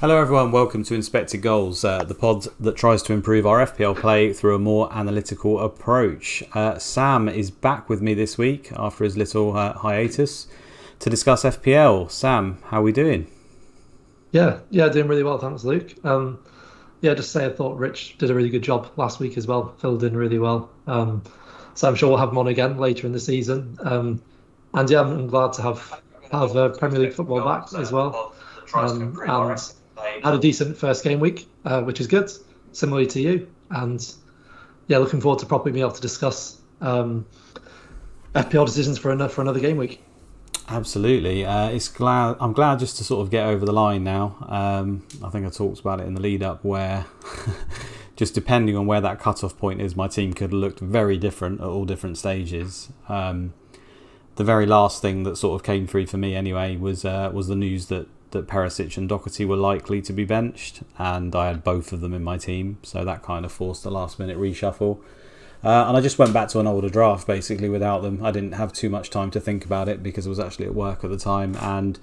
Hello everyone, welcome to Inspected Goals, the pod that tries to improve our FPL play through a more analytical approach. Sam is back with me this week after his little hiatus to discuss FPL. Sam, how are we doing? Yeah, doing really well, thanks, Luke. Just say I thought Rich did a really good job last week as well, filled in really well. So I'm sure we'll have him on again later in the season. I'm glad to have Premier League football back as well. And had a decent first game week, which is good, similarly to you. And yeah, looking forward to probably being able to discuss FPL decisions for another game week. Absolutely. I'm glad just to sort of get over the line now. I think I talked about it in the lead up where just depending on where that cut-off point is, my team could have looked very different at all different stages. The very last thing that sort of came through for me anyway was the news that Perisic and Doherty were likely to be benched, and I had both of them in my team, so that kind of forced the last minute reshuffle. And I just went back to an older draft basically without them. I didn't have too much time to think about it because I was actually at work at the time, and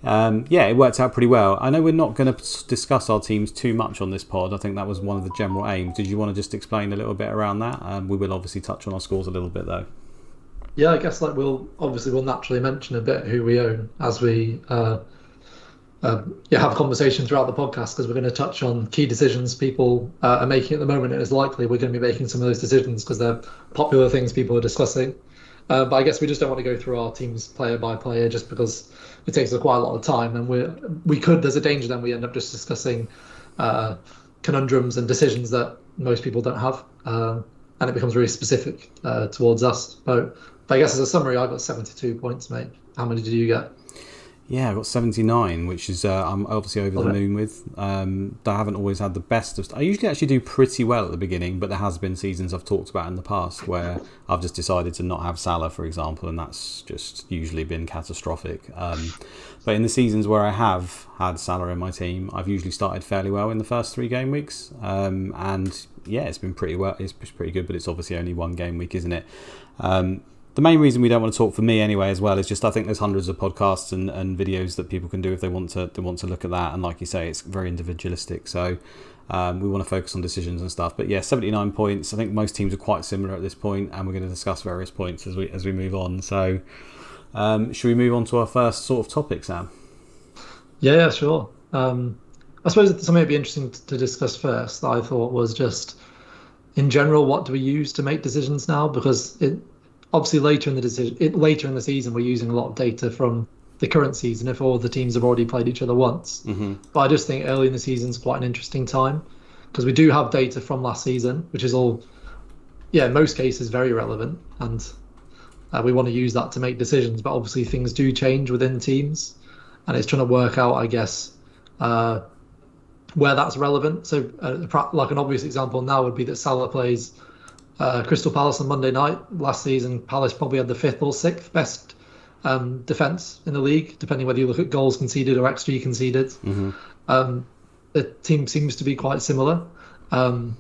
it worked out pretty well. I know we're not going to discuss our teams too much on this pod. I think that was one of the general aims. Did you want to just explain a little bit around that? We will obviously touch on our scores a little bit though. Yeah, I guess we'll naturally mention a bit who we own as we have a conversation throughout the podcast, because we're going to touch on key decisions people are making at the moment, and it's likely we're going to be making some of those decisions because they're popular things people are discussing. But I guess we just don't want to go through our teams player by player just because it takes us quite a lot of time, and there's a danger then we end up just discussing conundrums and decisions that most people don't have, and it becomes really specific towards us. But I guess as a summary, I got 72 points, mate. How many did you get? Yeah, I got 79, which is I'm obviously over the moon with. I haven't always had the best of. I usually actually do pretty well at the beginning, but there has been seasons I've talked about in the past where I've just decided to not have Salah, for example, and that's just usually been catastrophic. But in the seasons where I have had Salah in my team, I've usually started fairly well in the first 3 game weeks, and yeah, it's been pretty well. It's pretty good, but it's obviously only 1 game week, isn't it? The main reason we don't want to talk for me anyway as well is just I think there's hundreds of podcasts and videos that people can do if they want to look at that, and like you say, it's very individualistic, so we want to focus on decisions and stuff. But yeah, 79 points. I think most teams are quite similar at this point, and we're going to discuss various points as we move on. So should we move on to our first sort of topic, Sam? Yeah, sure. I suppose something that'd be interesting to discuss first that I thought was just in general, what do we use to make decisions now? Because obviously later in the season, we're using a lot of data from the current season if all the teams have already played each other once. Mm-hmm. But I just think early in the season is quite an interesting time because we do have data from last season, which is all, in most cases, very relevant, and we want to use that to make decisions. But obviously, things do change within teams, and it's trying to work out, I guess, where that's relevant. So, like an obvious example now would be that Salah plays Crystal Palace on Monday night. Last season, Palace probably had the 5th or 6th best defence in the league, depending whether you look at goals conceded or XG conceded. Mm-hmm. The team seems to be quite similar to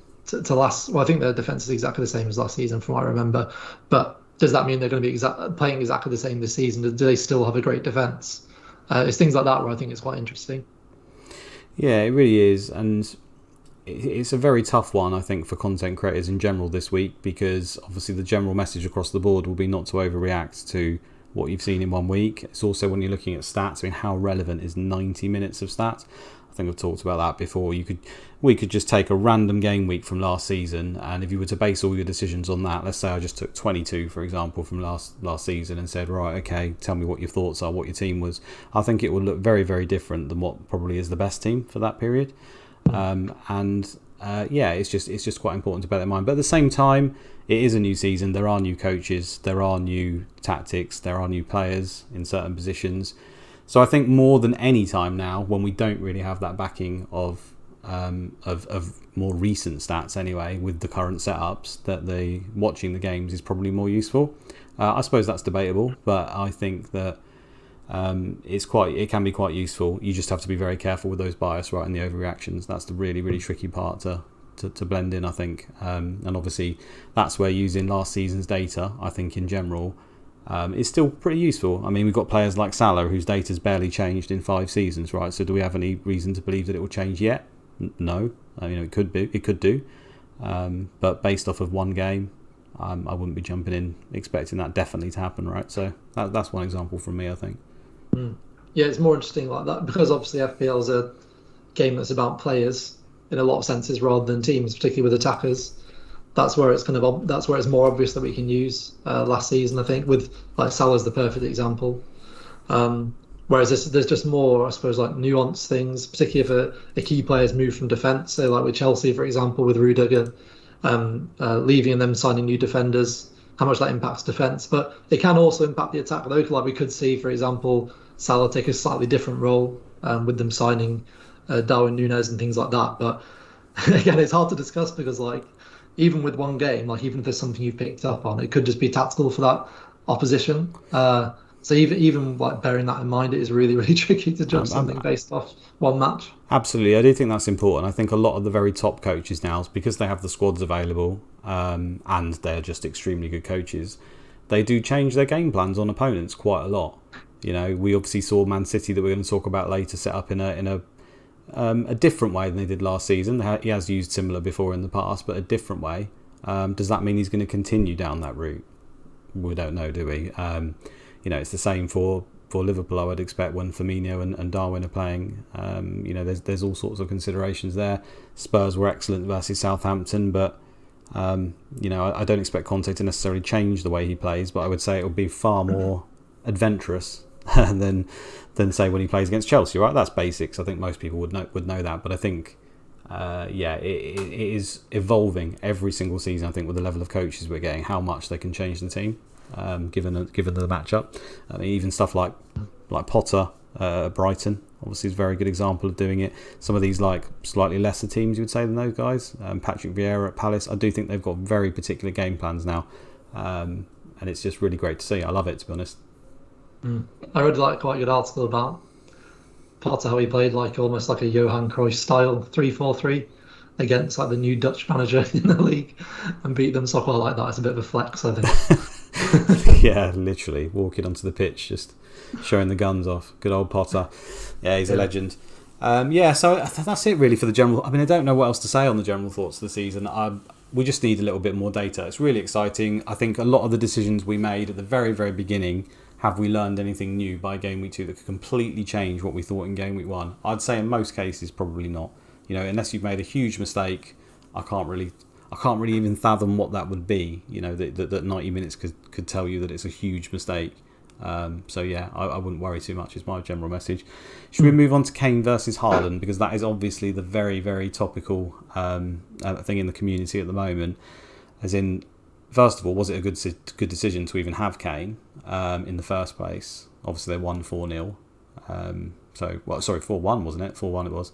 last. Well, I think their defence is exactly the same as last season, from what I remember. But does that mean they're going to be playing exactly the same this season? Do they still have a great defence? It's things like that where I think it's quite interesting. Yeah, it really is, and it's a very tough one, I think, for content creators in general this week, because obviously the general message across the board will be not to overreact to what you've seen in 1 week. It's also when you're looking at stats, I mean, how relevant is 90 minutes of stats? I think I've talked about that before. We could just take a random game week from last season, and if you were to base all your decisions on that, let's say I just took 22, for example, from last season and said, right, okay, tell me what your thoughts are, what your team was. I think it would look very, very different than what probably is the best team for that period. It's just quite important to bear that in mind. But at the same time, it is a new season. There are new coaches, there are new tactics, there are new players in certain positions. So I think more than any time now, when we don't really have that backing of more recent stats anyway, with the current setups, that watching the games is probably more useful. I suppose that's debatable, but I think that it can be quite useful. You just have to be very careful with those bias, right, and the overreactions. That's the really, really tricky part to blend in, I think. And obviously, that's where using last season's data, I think in general, is still pretty useful. I mean, we've got players like Salah, whose data's barely changed in 5 seasons, right? So do we have any reason to believe that it will change yet? No. I mean, it could do. But based off of one game, I wouldn't be jumping in expecting that definitely to happen, right? So that's one example from me, I think. Yeah, it's more interesting like that because obviously FPL is a game that's about players in a lot of senses rather than teams, particularly with attackers. That's where it's more obvious that we can use last season. I think with like Salah's the perfect example. Whereas there's just more, I suppose, like nuanced things, particularly if a key player's moved from defence. So like with Chelsea, for example, with Rudiger leaving and them signing new defenders, how much that impacts defence. But it can also impact the attack. Though, like we could see, for example, Salah take a slightly different role with them signing Darwin Núñez and things like that. But again, it's hard to discuss because like even with one game, like even if there's something you've picked up on, it could just be tactical for that opposition. So even like bearing that in mind, it is really, really tricky to judge something based off one match. Absolutely, I do think that's important. I think a lot of the very top coaches now, because they have the squads available and they're just extremely good coaches, they do change their game plans on opponents quite a lot. You know, we obviously saw Man City, that we're going to talk about later, set up in a different way than they did last season. He has used similar before in the past, but a different way. Does that mean he's going to continue down that route? We don't know, do we? You know, it's the same for Liverpool, I would expect, when Firmino and Darwin are playing. You know, there's all sorts of considerations there. Spurs were excellent versus Southampton, but you know, I don't expect Conte to necessarily change the way he plays, but I would say it would be far more adventurous than say when he plays against Chelsea, right? That's basics. I think most people would know that, but I think it is evolving every single season. I think with the level of coaches we're getting, how much they can change the team given the matchup. I mean, even stuff like Potter at Brighton obviously is a very good example of doing it. Some of these like slightly lesser teams, you would say, than those guys. Patrick Vieira at Palace, I do think they've got very particular game plans now, and it's just really great to see. I love it, to be honest. I read like quite a good article about Potter, how he played like almost like a Johan Cruyff style 3-4-3 against like the new Dutch manager in the league and beat them. So I quite like that. It's a bit of a flex, I think. Yeah, literally walking onto the pitch, just showing the guns off. Good old Potter. Yeah, he's a legend. So that's it really for the general. I mean, I don't know what else to say on the general thoughts of the season. We just need a little bit more data. It's really exciting. I think a lot of the decisions we made at the very, very beginning, have we learned anything new by game week 2 that could completely change what we thought in game week 1? I'd say in most cases probably not. You know, unless you've made a huge mistake, I can't really even fathom what that would be. You know, that 90 minutes could tell you that it's a huge mistake. So yeah, I wouldn't worry too much, is my general message. Should we move on to Kane versus Haaland, because that is obviously the very, very topical thing in the community at the moment. As in, first of all, was it a good decision to even have Kane in the first place? Obviously, they won 4-0. 4-1, wasn't it? 4-1 it was.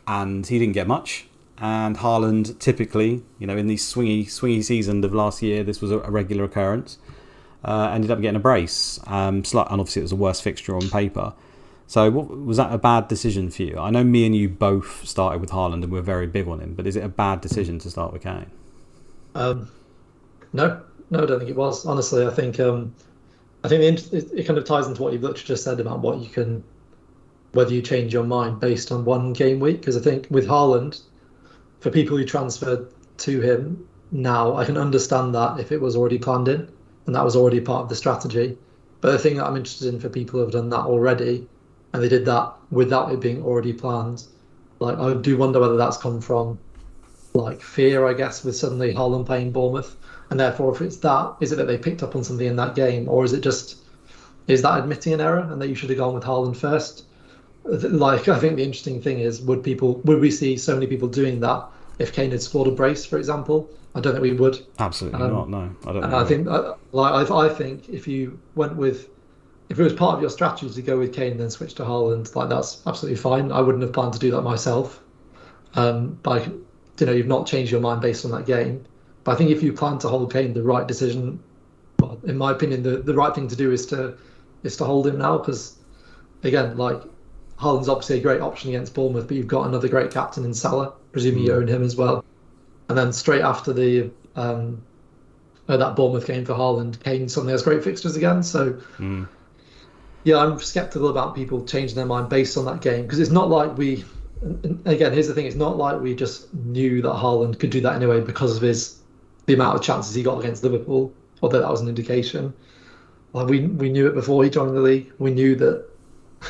And he didn't get much. And Haaland, typically, you know, in the swingy season of last year, this was a regular occurrence. Ended up getting a brace. And obviously, it was a worse fixture on paper. So was that a bad decision for you? I know me and you both started with Haaland and we're very big on him, but is it a bad decision to start with Kane? No, I don't think it was. Honestly, I think it kind of ties into what you've literally just said about whether you change your mind based on one game week. Because I think with Haaland, for people who transferred to him now, I can understand that if it was already planned in and that was already part of the strategy. But the thing that I'm interested in for people who have done that already, and they did that without it being already planned, like I do wonder whether that's come from like fear, I guess, with suddenly Haaland playing Bournemouth, and therefore if it's that, is it that they picked up on something in that game, or is that admitting an error and that you should have gone with Haaland first? Like, I think the interesting thing is, would we see so many people doing that if Kane had scored a brace, for example? I don't think we would. Absolutely not. No, I don't. And I think, I think if you went with, if it was part of your strategy to go with Kane and then switch to Haaland, like that's absolutely fine. I wouldn't have planned to do that myself. But you've not changed your mind based on that game. But I think if you plan to hold Kane, the right decision, well, in my opinion, the right thing to do is to hold him now, because again, like, Haaland's obviously a great option against Bournemouth, but you've got another great captain in Salah. Presumably you own him as well. And then straight after the that Bournemouth game for Haaland, Kane suddenly has great fixtures again. So yeah, I'm skeptical about people changing their mind based on that game because it's not like we. And again, here's the thing: it's not like we just knew that Haaland could do that anyway because of the amount of chances he got against Liverpool, although that was an indication. Like we knew it before he joined the league. We knew that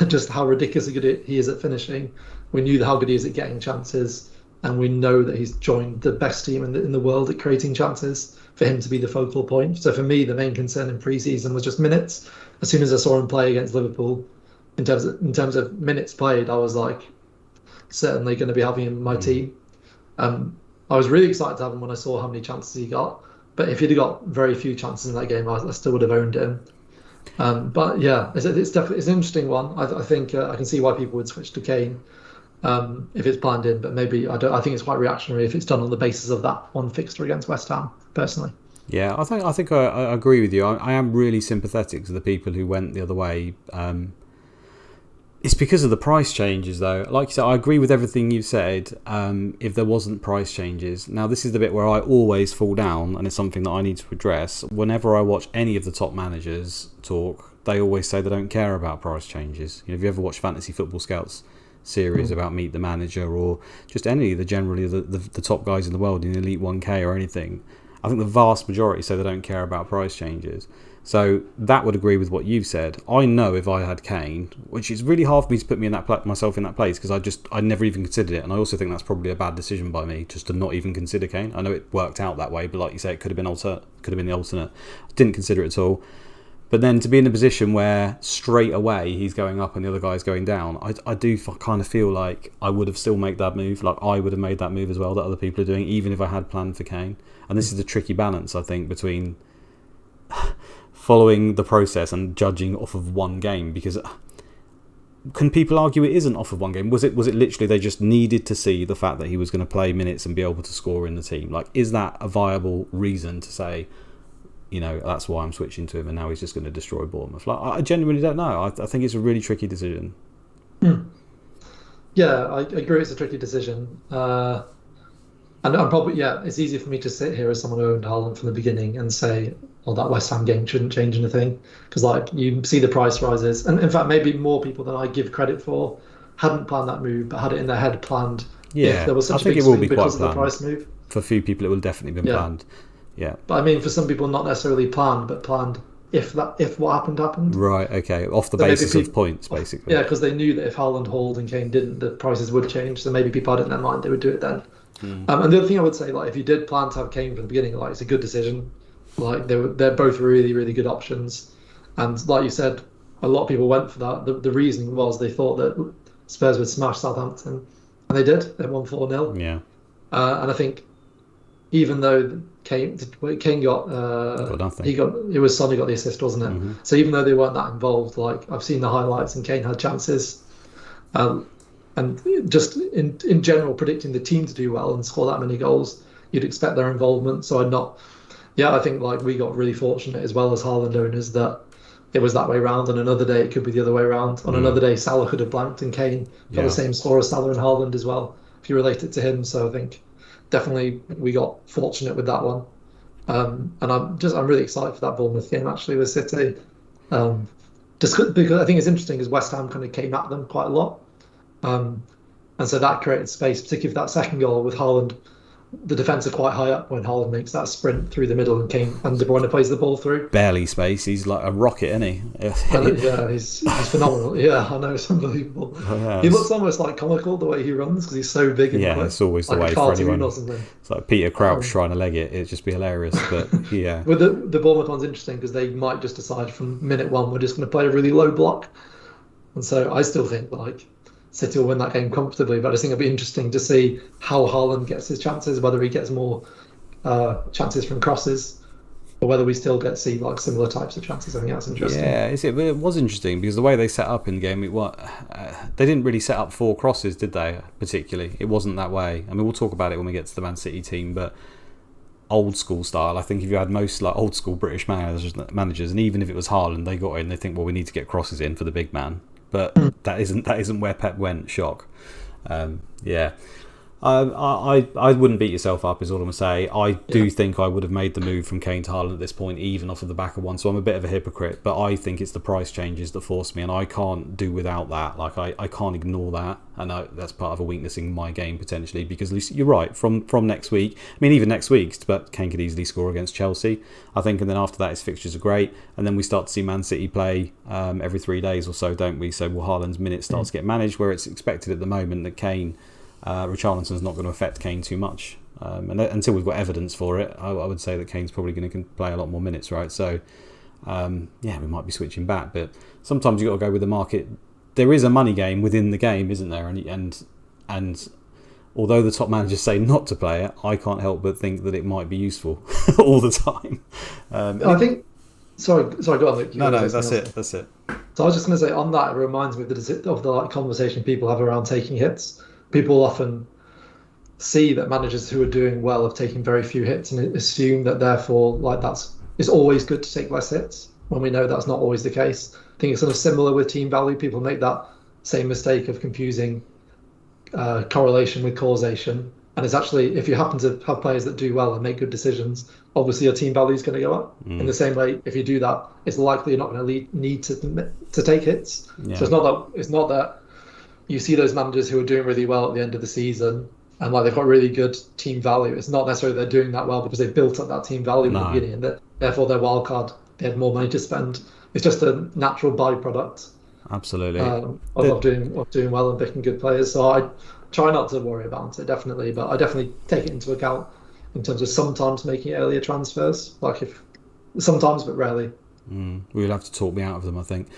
just how ridiculously good he is at finishing. We knew how good he is at getting chances, and we know that he's joined the best team in the world at creating chances. For him to be the focal point. So for me, the main concern in pre-season was just minutes. As soon as I saw him play against Liverpool, in terms of minutes played, I was like, certainly going to be having him in my team. I was really excited to have him when I saw how many chances he got. But if he'd have got very few chances in that game, I still would have owned him. But yeah, it's definitely an interesting one. I think I can see why people would switch to Kane if it's planned in, but maybe I don't. I think it's quite reactionary if it's done on the basis of that one fixture against West Ham. Personally, yeah, I think I agree with you. I am really sympathetic to the people who went the other way. It's because of the price changes, though. Like you said, I agree with everything you've said. If there wasn't price changes, now this is the bit where I always fall down, and it's something that I need to address. Whenever I watch any of the top managers talk, they always say they don't care about price changes. You know, have you ever watched Fantasy Football Scouts series about Meet the Manager, or just any of the top guys in the world in Elite 1K or anything? I think the vast majority say they don't care about price changes. So that would agree with what you've said. I know if I had Kane, which is really hard for me to put me in myself in that place because I never even considered it, and I also think that's probably a bad decision by me just to not even consider Kane. I know it worked out that way, but like you say, it could have been the alternate. I didn't consider it at all. But then to be in a position where straight away he's going up and the other guy's going down, I do kind of feel like I would have still made that move. Like I would have made that move as well that other people are doing, even if I had planned for Kane. And this is the tricky balance, I think, between following the process and judging off of one game. Because can people argue it isn't off of one game? Was it literally they just needed to see the fact that he was going to play minutes and be able to score in the team? Like, is that a viable reason to say, you know, that's why I'm switching to him and now he's just going to destroy Bournemouth? Like, I genuinely don't know. I think it's a really tricky decision. Yeah, I agree it's a tricky decision. And I'm probably, it's easier for me to sit here as someone who owned Haaland from the beginning and say, well, that West Ham game shouldn't change anything. Because, like, you see the price rises. And, in fact, maybe more people than I give credit for hadn't planned that move, but had it in their head planned. Yeah, there was such I think a big it will swing be quite because of planned. the price move. For a few people, it will definitely been planned. Yeah. But, I mean, for some people, not necessarily planned, but planned if what happened. Right, okay. Off the basis of points, basically. Yeah, because they knew that if Haaland, Hall and Kane didn't, the prices would change. So maybe people had it in their mind they would do it then. And the other thing I would say, like, if you did plan to have Kane from the beginning, like, it's a good decision. Like, they're both really, really good options. And like you said, a lot of people went for that. The reason was they thought that Spurs would smash Southampton, and they did. They won 4-0. Yeah. And I think even though Kane got nothing. It was Son who got the assist, wasn't it? So even though they weren't that involved, like, I've seen the highlights and Kane had chances. And just in general, predicting the team to do well and score that many goals, you'd expect their involvement. So I think like we got really fortunate as well as Haaland owners that it was that way round. On another day, it could be the other way around. On another day, Salah could have blanked and Kane got the same score as Salah and Haaland as well, if you relate it to him. So I think definitely we got fortunate with that one. And I'm really excited for that Bournemouth game actually with City. Just because I think it's interesting because West Ham kind of came at them quite a lot. And so that created space, particularly for that second goal with Haaland. The defence are quite high up when Haaland makes that sprint through the middle and De Bruyne plays the ball through. Barely space. He's like a rocket, isn't he? Yeah, he's phenomenal. Yeah, I know, it's unbelievable. He looks almost like comical the way he runs because he's so big and it's always the way for anyone. It's like Peter Crouch trying to leg it. It'd just be hilarious. But yeah. With the Bournemouth one's interesting because they might just decide from minute one we're just going to play a really low block. And so I still think like City will win that game comfortably, but I just think it'll be interesting to see how Haaland gets his chances, whether he gets more chances from crosses, or whether we still get to see like similar types of chances. I think that's interesting. Yeah, it was interesting because the way they set up in the game, they didn't really set up for crosses, did they? Particularly, it wasn't that way. I mean, we'll talk about it when we get to the Man City team, but old school style. I think if you had most like old school British managers, and even if it was Haaland, they got in, they think, well, we need to get crosses in for the big man. But that isn't where Pep went. Shock. Yeah. I wouldn't beat yourself up, is all I'm going to say. I do Yeah. think I would have made the move from Kane to Haaland at this point, even off of the back of one. So I'm a bit of a hypocrite, but I think it's the price changes that force me, and I can't do without that. Like, I can't ignore that, and that's part of a weakness in my game, potentially, because at least you're right, from next week, I mean, even next week, but Kane could easily score against Chelsea, I think, and then after that his fixtures are great, and then we start to see Man City play every 3 days or so, don't we? So Haaland's minutes start to get managed, where it's expected at the moment that Kane... Richarlison's not going to affect Kane too much, and until we've got evidence for it, I would say that Kane's probably going to play a lot more minutes, right? So, we might be switching back, but sometimes you've got to go with the market. There is a money game within the game, isn't there? And although the top managers say not to play it, I can't help but think that it might be useful all the time. I think. Sorry, go on, Luke. No, that's it. That's it. So I was just going to say on that, it reminds me of the conversation people have around taking hits. People often see that managers who are doing well have taken very few hits and assume that therefore it's always good to take less hits, when we know that's not always the case. I think it's sort of similar with team value. People make that same mistake of confusing correlation with causation. And it's actually, if you happen to have players that do well and make good decisions, obviously your team value is going to go up. In the same way, if you do that, it's likely you're not going to need to take hits. Yeah. So it's not that you see those managers who are doing really well at the end of the season and they've got really good team value. It's not necessarily they're doing that well because they've built up that team value at the beginning, and therefore their wild card, they had more money to spend. It's just a natural byproduct. Absolutely. Of doing well and picking good players. So I try not to worry about it, definitely, but I definitely take it into account in terms of sometimes making earlier transfers. Sometimes, but rarely. We'll have to talk me out of them, I think.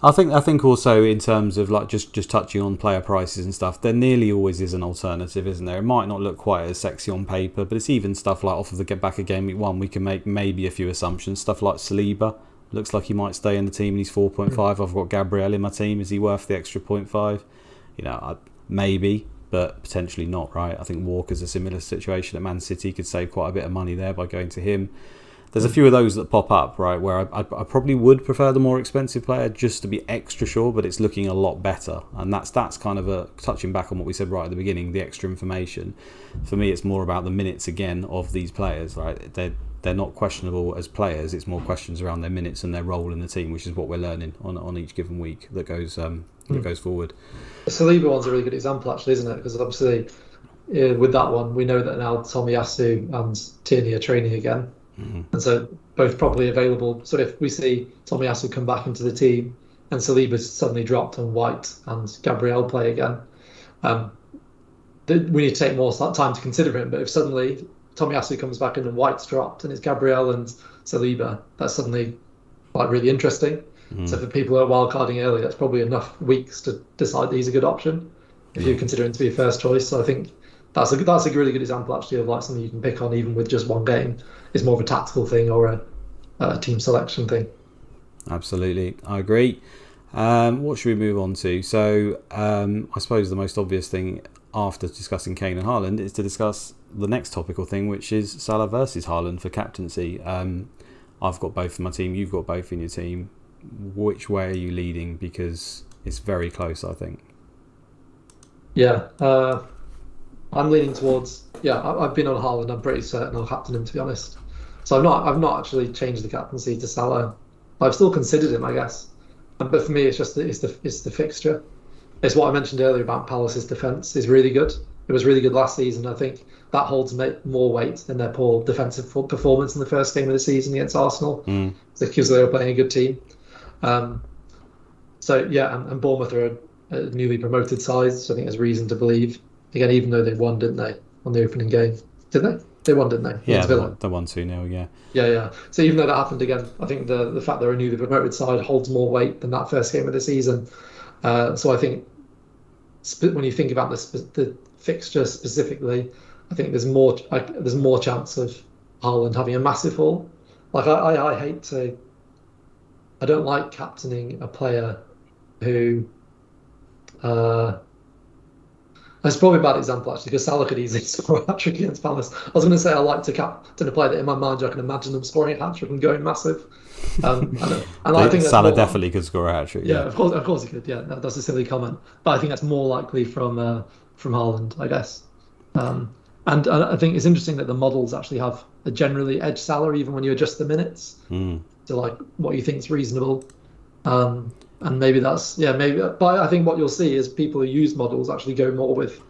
I think also in terms of just touching on player prices and stuff, there nearly always is an alternative, isn't there? It might not look quite as sexy on paper, but it's even stuff like off of the back of game week 1, we can make maybe a few assumptions. Stuff like Saliba looks like he might stay in the team and he's 4.5. I've got Gabriel in my team. Is he worth the extra 0.5? Maybe, but potentially not, right? I think Walker's a similar situation at Man City. Could save quite a bit of money there by going to him. There's a few of those that pop up, right, where I probably would prefer the more expensive player just to be extra sure, but it's looking a lot better. And that's kind of a touching back on what we said right at the beginning, the extra information. For me, it's more about the minutes again of these players, right? They're not questionable as players. It's more questions around their minutes and their role in the team, which is what we're learning on each given week that goes forward. The Saliba one's a really good example, actually, isn't it? Because obviously, with that one, we know that now Tomiyasu and Tierney are training again. And so both probably available. So if we see Tomiyasu come back into the team and Saliba's suddenly dropped and White and Gabriel play again, we need to take more time to consider him. But if suddenly Tomiyasu comes back in and White's dropped and it's Gabriel and Saliba, that's suddenly really interesting. So for people who are wildcarding early, that's probably enough weeks to decide that he's a good option if you consider him to be a first choice. So I think that's a really good example, actually, of something you can pick on even with just one game. It's more of a tactical thing or a team selection thing. Absolutely, I agree. What should we move on to? So I suppose the most obvious thing after discussing Kane and Haaland is to discuss the next topical thing, which is Salah versus Haaland for captaincy. I've got both in my team. You've got both in your team. Which way are you leading? Because it's very close, I think. Yeah, I'm leaning towards. Yeah, I've been on Haaland. I'm pretty certain I'll captain him, to be honest. So I've not actually changed the captaincy to Salah. I've still considered him, I guess. But for me, it's just it's the fixture. It's what I mentioned earlier about Palace's defence is really good. It was really good last season. I think that holds more weight than their poor defensive performance in the first game of the season against Arsenal, because they were playing a good team. So yeah, and Bournemouth are a newly promoted side, so I think there's reason to believe. Again, even though they won, didn't they, on the opening game? Did they? They won, didn't they? Yeah, they won 2-0, yeah. Yeah. So even though that happened again, I think the fact they're a newly promoted side holds more weight than that first game of the season. So I think when you think about the fixture specifically, I think there's more chance of Haaland having a massive fall. I hate to. I don't like captaining a player who. That's probably a bad example, actually, because Salah could easily score a hat-trick against Palace. I was going to say I like to captain a player that in my mind I can imagine them scoring a hat-trick and going massive. And I think Salah definitely could score a hat-trick. Yeah, of course he could. Yeah, that's a silly comment. But I think that's more likely from from Haaland, I guess. And I think it's interesting that the models actually have a generally edge salary even when you adjust the minutes to like what you think is reasonable. And maybe that's maybe. But I think what you'll see is people who use models actually go more with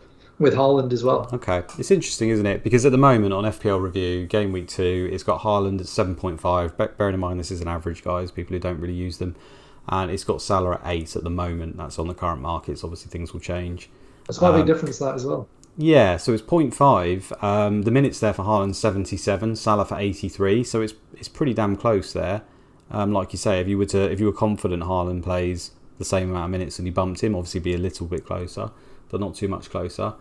Haaland as well. Okay, it's interesting, isn't it? Because at the moment on FPL Review, game week 2, it's got Haaland at 7.5. Bearing in mind this is an average, guys, people who don't really use them. And it's got Salah at 8 at the moment. That's on the current markets. Obviously, things will change. That's quite a big difference, that as well. Yeah, so it's 0.5. The minutes there for Haaland 77, Salah for 83. So it's pretty damn close there. Like you say, if you were confident Haaland plays the same amount of minutes and you bumped him, obviously be a little bit closer, but not too much closer.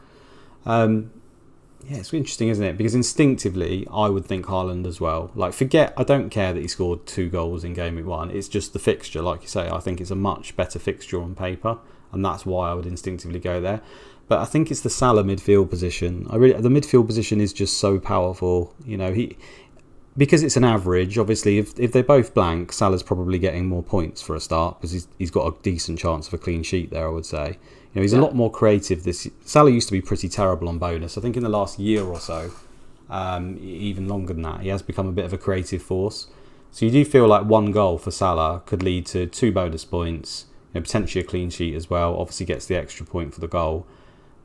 Yeah, it's interesting, isn't it? Because instinctively, I would think Haaland as well. Like, I don't care that he scored 2 goals in game week 1. It's just the fixture, like you say. I think it's a much better fixture on paper, and that's why I would instinctively go there. But I think it's the Salah midfield position. The midfield position is just so powerful. You know, because it's an average. Obviously, if they're both blank, Salah's probably getting more points for a start because he's got a decent chance of a clean sheet there, I would say. You know, he's a lot more creative. Salah used to be pretty terrible on bonus. I think in the last year or so, even longer than that, he has become a bit of a creative force. So you do feel like 1 goal for Salah could lead to 2 bonus points, you know, potentially a clean sheet as well. Obviously gets the extra point for the goal.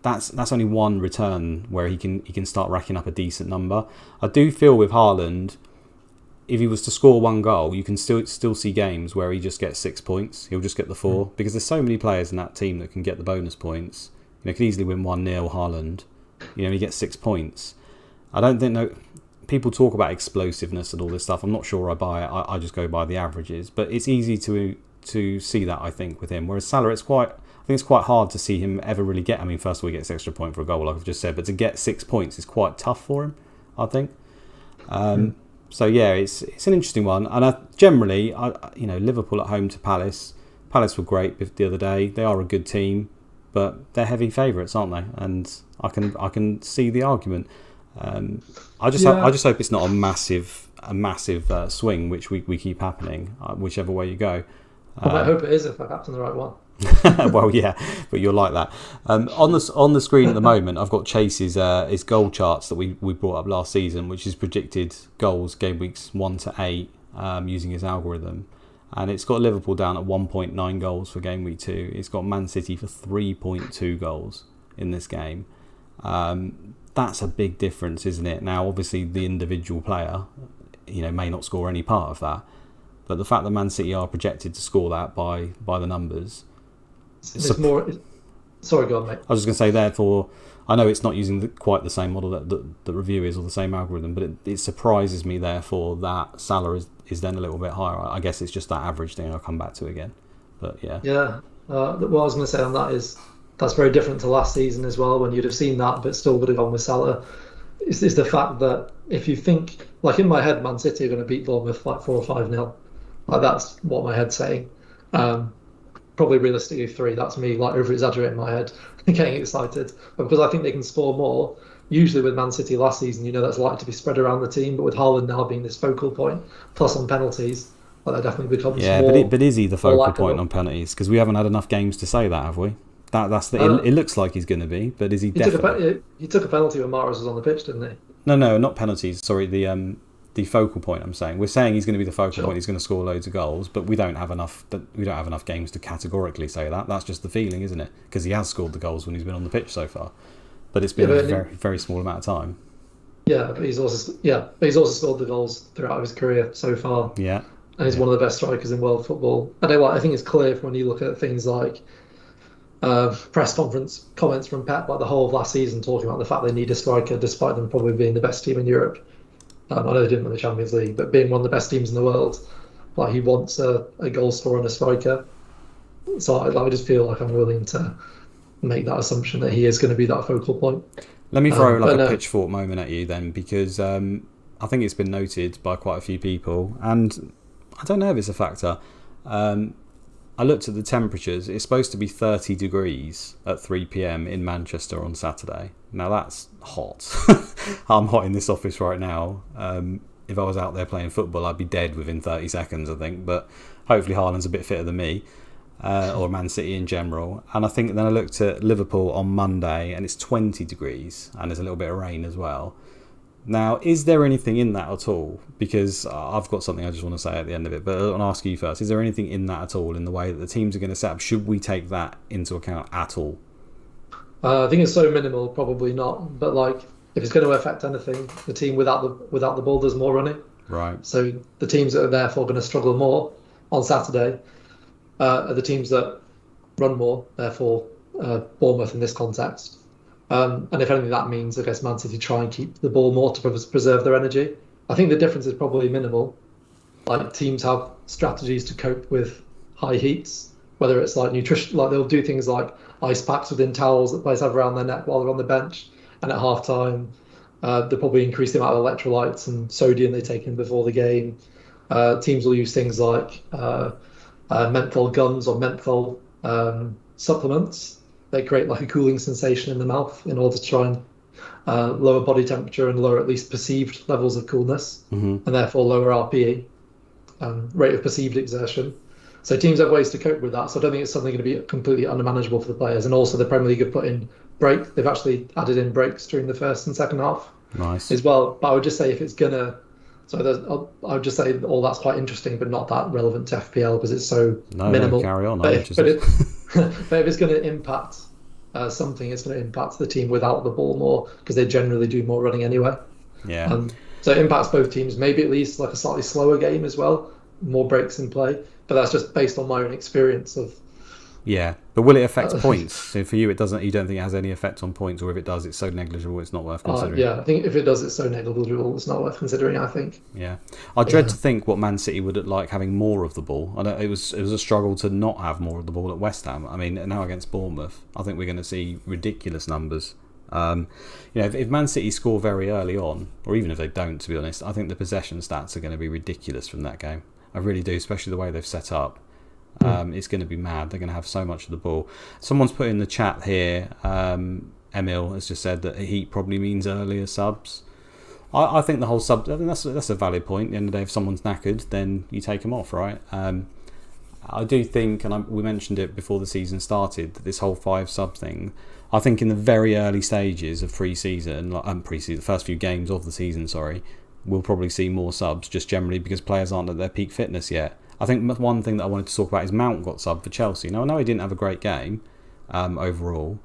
That's only 1 return where he can start racking up a decent number. I do feel with Haaland, if he was to score 1 goal, you can still see games where he just gets 6 points. He'll just get the 4 because there's so many players in that team that can get the bonus points. You know, he could easily win 1-0 Haaland. You know, he gets 6 points. I don't think people talk about explosiveness and all this stuff. I'm not sure I buy it. I just go by the averages. But it's easy to see that, I think, with him. Whereas Salah, I think it's quite hard to see him ever really get. I mean, first of all, he gets extra point for a goal, like I've just said, but to get 6 points is quite tough for him, I think. So yeah, it's an interesting one. And generally, Liverpool at home to Palace. Palace were great the other day. They are a good team, but they're heavy favourites, aren't they? And I can see the argument. I just hope it's not a massive swing, which we keep happening, whichever way you go. I hope it is if I captain the right one. Well, yeah, but you're like that. On the screen at the moment, I've got Chase's his goal charts that we brought up last season, which is predicted goals game weeks 1 to 8 using his algorithm, and it's got Liverpool down at 1.9 goals for game week 2. It's got Man City for 3.2 goals in this game. That's a big difference, isn't it? Now, obviously, the individual player, may not score any part of that, but the fact that Man City are projected to score that by the numbers. Sorry, go on, mate. I was just going to say, therefore, I know it's not using quite the same model that the review is, or the same algorithm, but it surprises me, therefore, that Salah is then a little bit higher. I guess it's just that average thing I'll come back to again. But yeah. Yeah. What I was going to say on that is that's very different to last season as well, when you'd have seen that, but still would have gone with Salah. Is the fact that if you think, like in my head, Man City are going to beat Bournemouth like 4 or 5-0. Like that's what my head's saying. Probably realistically 3. That's me like over exaggerating my head and getting excited. But because I think they can score more, usually with Man City last season, that's likely to be spread around the team. But with Haaland now being this focal point, plus on penalties, that definitely becomes more. But is he the focal point on penalties? Because we haven't had enough games to say that, have we? It looks like he's going to be, but is he definitely? He took a penalty when Mahrez was on the pitch, didn't he? No, not penalties. Sorry, the focal point. I'm saying we're saying he's going to be the focal point. He's going to score loads of goals, but we don't have enough. We don't have enough games to categorically say that. That's just the feeling, isn't it? Because he has scored the goals when he's been on the pitch so far, but it's been a very, very small amount of time. Yeah, but he's also scored the goals throughout his career so far. Yeah, and he's one of the best strikers in world football. I think it's clear when you look at things like press conference comments from Pep, like the whole of last season, talking about the fact they need a striker, despite them probably being the best team in Europe. I know they didn't win the Champions League, but being one of the best teams in the world, like he wants a goal scorer and a striker. So I just feel like I'm willing to make that assumption that he is going to be that focal point. Let me throw a pitchfork moment at you then, because I think it's been noted by quite a few people, and I don't know if it's a factor. I looked at the temperatures. It's supposed to be 30 degrees at 3 p.m. in Manchester on Saturday. Now that's hot. I'm hot in this office right now. If I was out there playing football, I'd be dead within 30 seconds, I think. But hopefully Haaland's a bit fitter than me. or Man City in general. And I think then I looked at Liverpool on Monday, and it's 20 degrees, and there's a little bit of rain as well. Now, is there anything in that at all? Because I've got something I just want to say at the end of it, but I'll ask you first. Is there anything in that at all, in the way that the teams are going to set up? Should we take that into account at all? I think it's so minimal, probably not. But like, if it's going to affect anything, the team without the ball does more running. Right. So the teams that are therefore going to struggle more on Saturday are the teams that run more. Therefore, Bournemouth in this context. And if anything, that means, I guess, Man City try and keep the ball more to preserve their energy. I think the difference is probably minimal. Like, teams have strategies to cope with high heats, whether it's like nutrition, like they'll do things like ice packs within towels that players have around their neck while they're on the bench, and at half time, they'll probably increase the amount of electrolytes and sodium they take in before the game. Teams will use things like menthol gums or menthol supplements. They create like a cooling sensation in the mouth in order to try and lower body temperature and lower at least perceived levels of coolness, and therefore lower RPE, rate of perceived exertion. So teams have ways to cope with that. So I don't think it's something going to be completely unmanageable for the players. And also the Premier League have put in break. They've actually added in breaks during the first and second half as well. But I would just say if it's gonna, I would just say all that's quite interesting, but not that relevant to FPL because it's so minimal. No, carry on. But if it's going to impact something, it's going to impact the team without the ball more because they generally do more running anyway. Yeah. So it impacts both teams. Maybe at least like a slightly slower game as well, more breaks in play. But that's just based on my own experience of. Yeah, but will it affect points? So for you, it doesn't. You don't think it has any effect on points, or if it does, it's so negligible, it's not worth considering. Yeah, I think if it does, it's so negligible, it's not worth considering. I think. Yeah, I dread to think what Man City would like having more of the ball. I know it was a struggle to not have more of the ball at West Ham. I mean, now against Bournemouth, I think we're going to see ridiculous numbers. If Man City score very early on, or even if they don't, to be honest, I think the possession stats are going to be ridiculous from that game. I really do, especially the way they've set up. It's going to be mad. They're going to have so much of the ball. Someone's put in the chat here, Emil has just said that heat probably means earlier subs. I think the whole sub, I think that's a valid point. At the end of the day, if someone's knackered, then you take them off, right? I do think, and we mentioned it before the season started, that this whole 5 sub thing, I think in the very early stages of pre-season, the first few games of the season, we'll probably see more subs just generally because players aren't at their peak fitness yet. I think one thing that I wanted to talk about is Mount got subbed for Chelsea. Now, I know he didn't have a great game overall,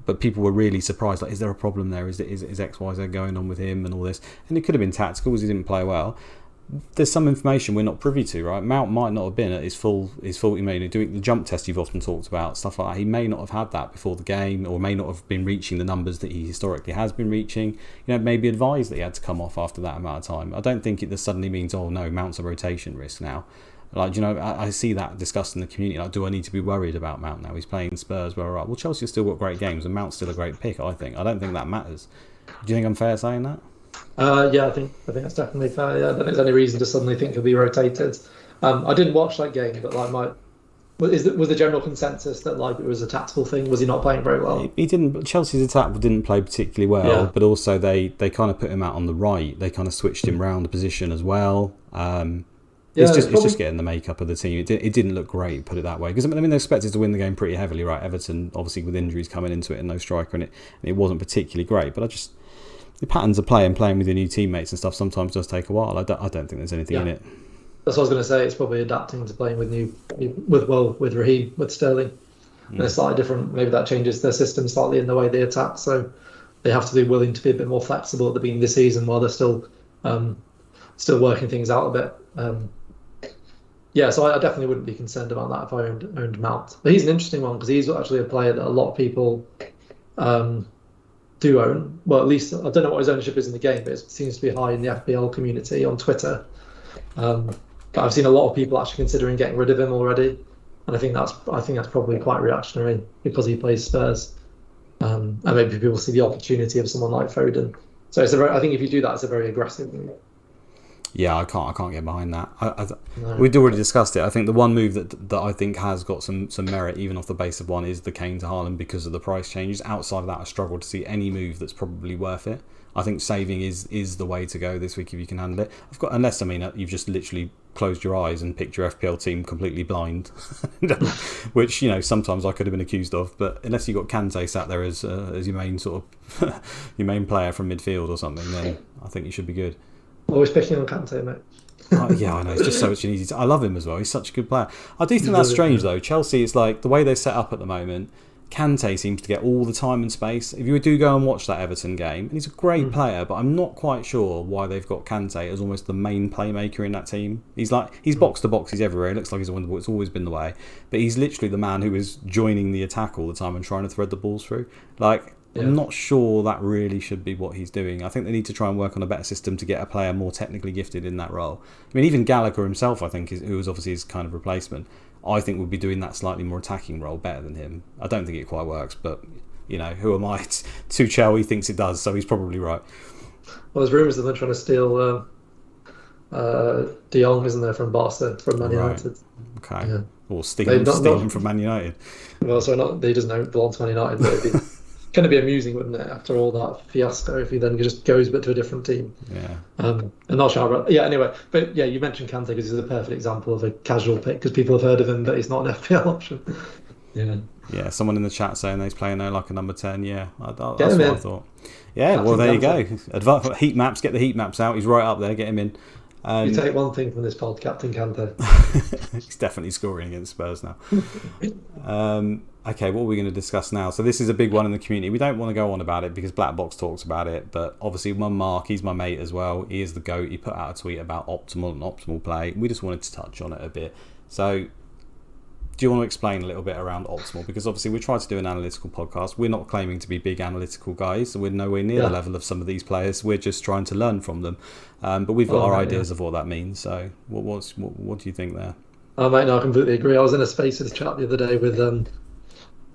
but people were really surprised. Like, is there a problem there? Is X, Y, Z going on with him and all this? And it could have been tactical because he didn't play well. There's some information we're not privy to, right? Mount might not have been at his full. He may doing the jump test you've often talked about, stuff like that. He may not have had that before the game, or may not have been reaching the numbers that he historically has been reaching. Maybe advised that he had to come off after that amount of time. I don't think it suddenly means, oh no, Mount's a rotation risk now. I see that discussed in the community. Like, do I need to be worried about Mount now? He's playing Spurs, well, Chelsea's still got great games, and Mount's still a great pick. I don't think that matters. Do you think I'm fair saying that? Yeah, I think that's definitely fair. Yeah, I don't think there's any reason to suddenly think he'll be rotated. I didn't watch that game, but was the general consensus that it was a tactical thing? Was he not playing very well? He didn't. Chelsea's attack didn't play particularly well, but also they kind of put him out on the right. They kind of switched him round the position as well. It's just getting the makeup of the team. It didn't look great, put it that way. Because they expected to win the game pretty heavily, right? Everton, obviously, with injuries coming into it and no striker in it, and it wasn't particularly great. But the patterns of playing with your new teammates and stuff sometimes does take a while. I don't think there's anything in it. That's what I was going to say. It's probably adapting to playing with with Raheem, with Sterling. And it's slightly different. Maybe that changes their system slightly in the way they attack. So they have to be willing to be a bit more flexible at the beginning of the season while they're still working things out a bit. So I definitely wouldn't be concerned about that if I owned Mount. But he's an interesting one because he's actually a player that a lot of people do own. Well, at least I don't know what his ownership is in the game, but it seems to be high in the FPL community on Twitter. But I've seen a lot of people actually considering getting rid of him already, and I think that's probably quite reactionary because he plays Spurs, and maybe people see the opportunity of someone like Foden. So I think if you do that, it's a very aggressive move. Yeah, I can't get behind that. We'd already discussed it. I think the one move that I think has got some merit, even off the base of one, is the Kane to Haaland because of the price changes. Outside of that, I struggle to see any move that's probably worth it. I think saving is the way to go this week if you can handle it. Unless you've just literally closed your eyes and picked your FPL team completely blind, which sometimes I could have been accused of. But unless you got Kante sat there as your main sort of your main player from midfield or something, then I think you should be good. Always picking on Kante, mate. Yeah, I know. It's just so much easy. I love him as well. He's such a good player. I do think that's strange though. Chelsea, it's like the way they're set up at the moment. Kante seems to get all the time and space. If you do go and watch that Everton game, and he's a great player, but I'm not quite sure why they've got Kante as almost the main playmaker in that team. He's box to box, he's everywhere. It looks like he's a wonderful. It's always been the way, but he's literally the man who is joining the attack all the time and trying to thread the balls through. I'm not sure that really should be what he's doing. I think they need to try and work on a better system to get a player more technically gifted in that role. I mean, even Gallagher himself, I think, who was obviously his kind of replacement, I think would be doing that slightly more attacking role better than him. I don't think it quite works, but who am I? Tuchel, he thinks it does, so he's probably right. Well, there's rumours that they're trying to steal De Jong, isn't there, from Barca, from Man United? Okay. Yeah. Or steal him from Man United. Well, so he doesn't belong to Man United, but it'd be kind of be amusing, wouldn't it, after all that fiasco, if he then just goes but to a different team. Yeah. And not sure. Yeah, anyway. But yeah, you mentioned Kante because he's a perfect example of a casual pick because people have heard of him, but he's not an FPL option. Yeah, someone in the chat saying he's playing there like a number 10. Yeah, that's what I thought. Yeah, Captain well, there Kante. You go. Heat maps, get the heat maps out. He's right up there, get him in. You take one thing from this pod, Captain Kante. He's definitely scoring against Spurs now. Okay, what are we going to discuss now? So this is a big one in the community. We don't want to go on about it because Black Box talks about it, but obviously Mark, he's my mate as well. He is the GOAT. He put out a tweet about optimal play. We just wanted to touch on it a bit. So do you want to explain a little bit around optimal? Because obviously we try to do an analytical podcast. We're not claiming to be big analytical guys. So we're nowhere near the level of some of these players. We're just trying to learn from them. But we've got our ideas of what that means. So what do you think there? Oh, mate, no, I completely agree. I was in a Spaces chat the other day with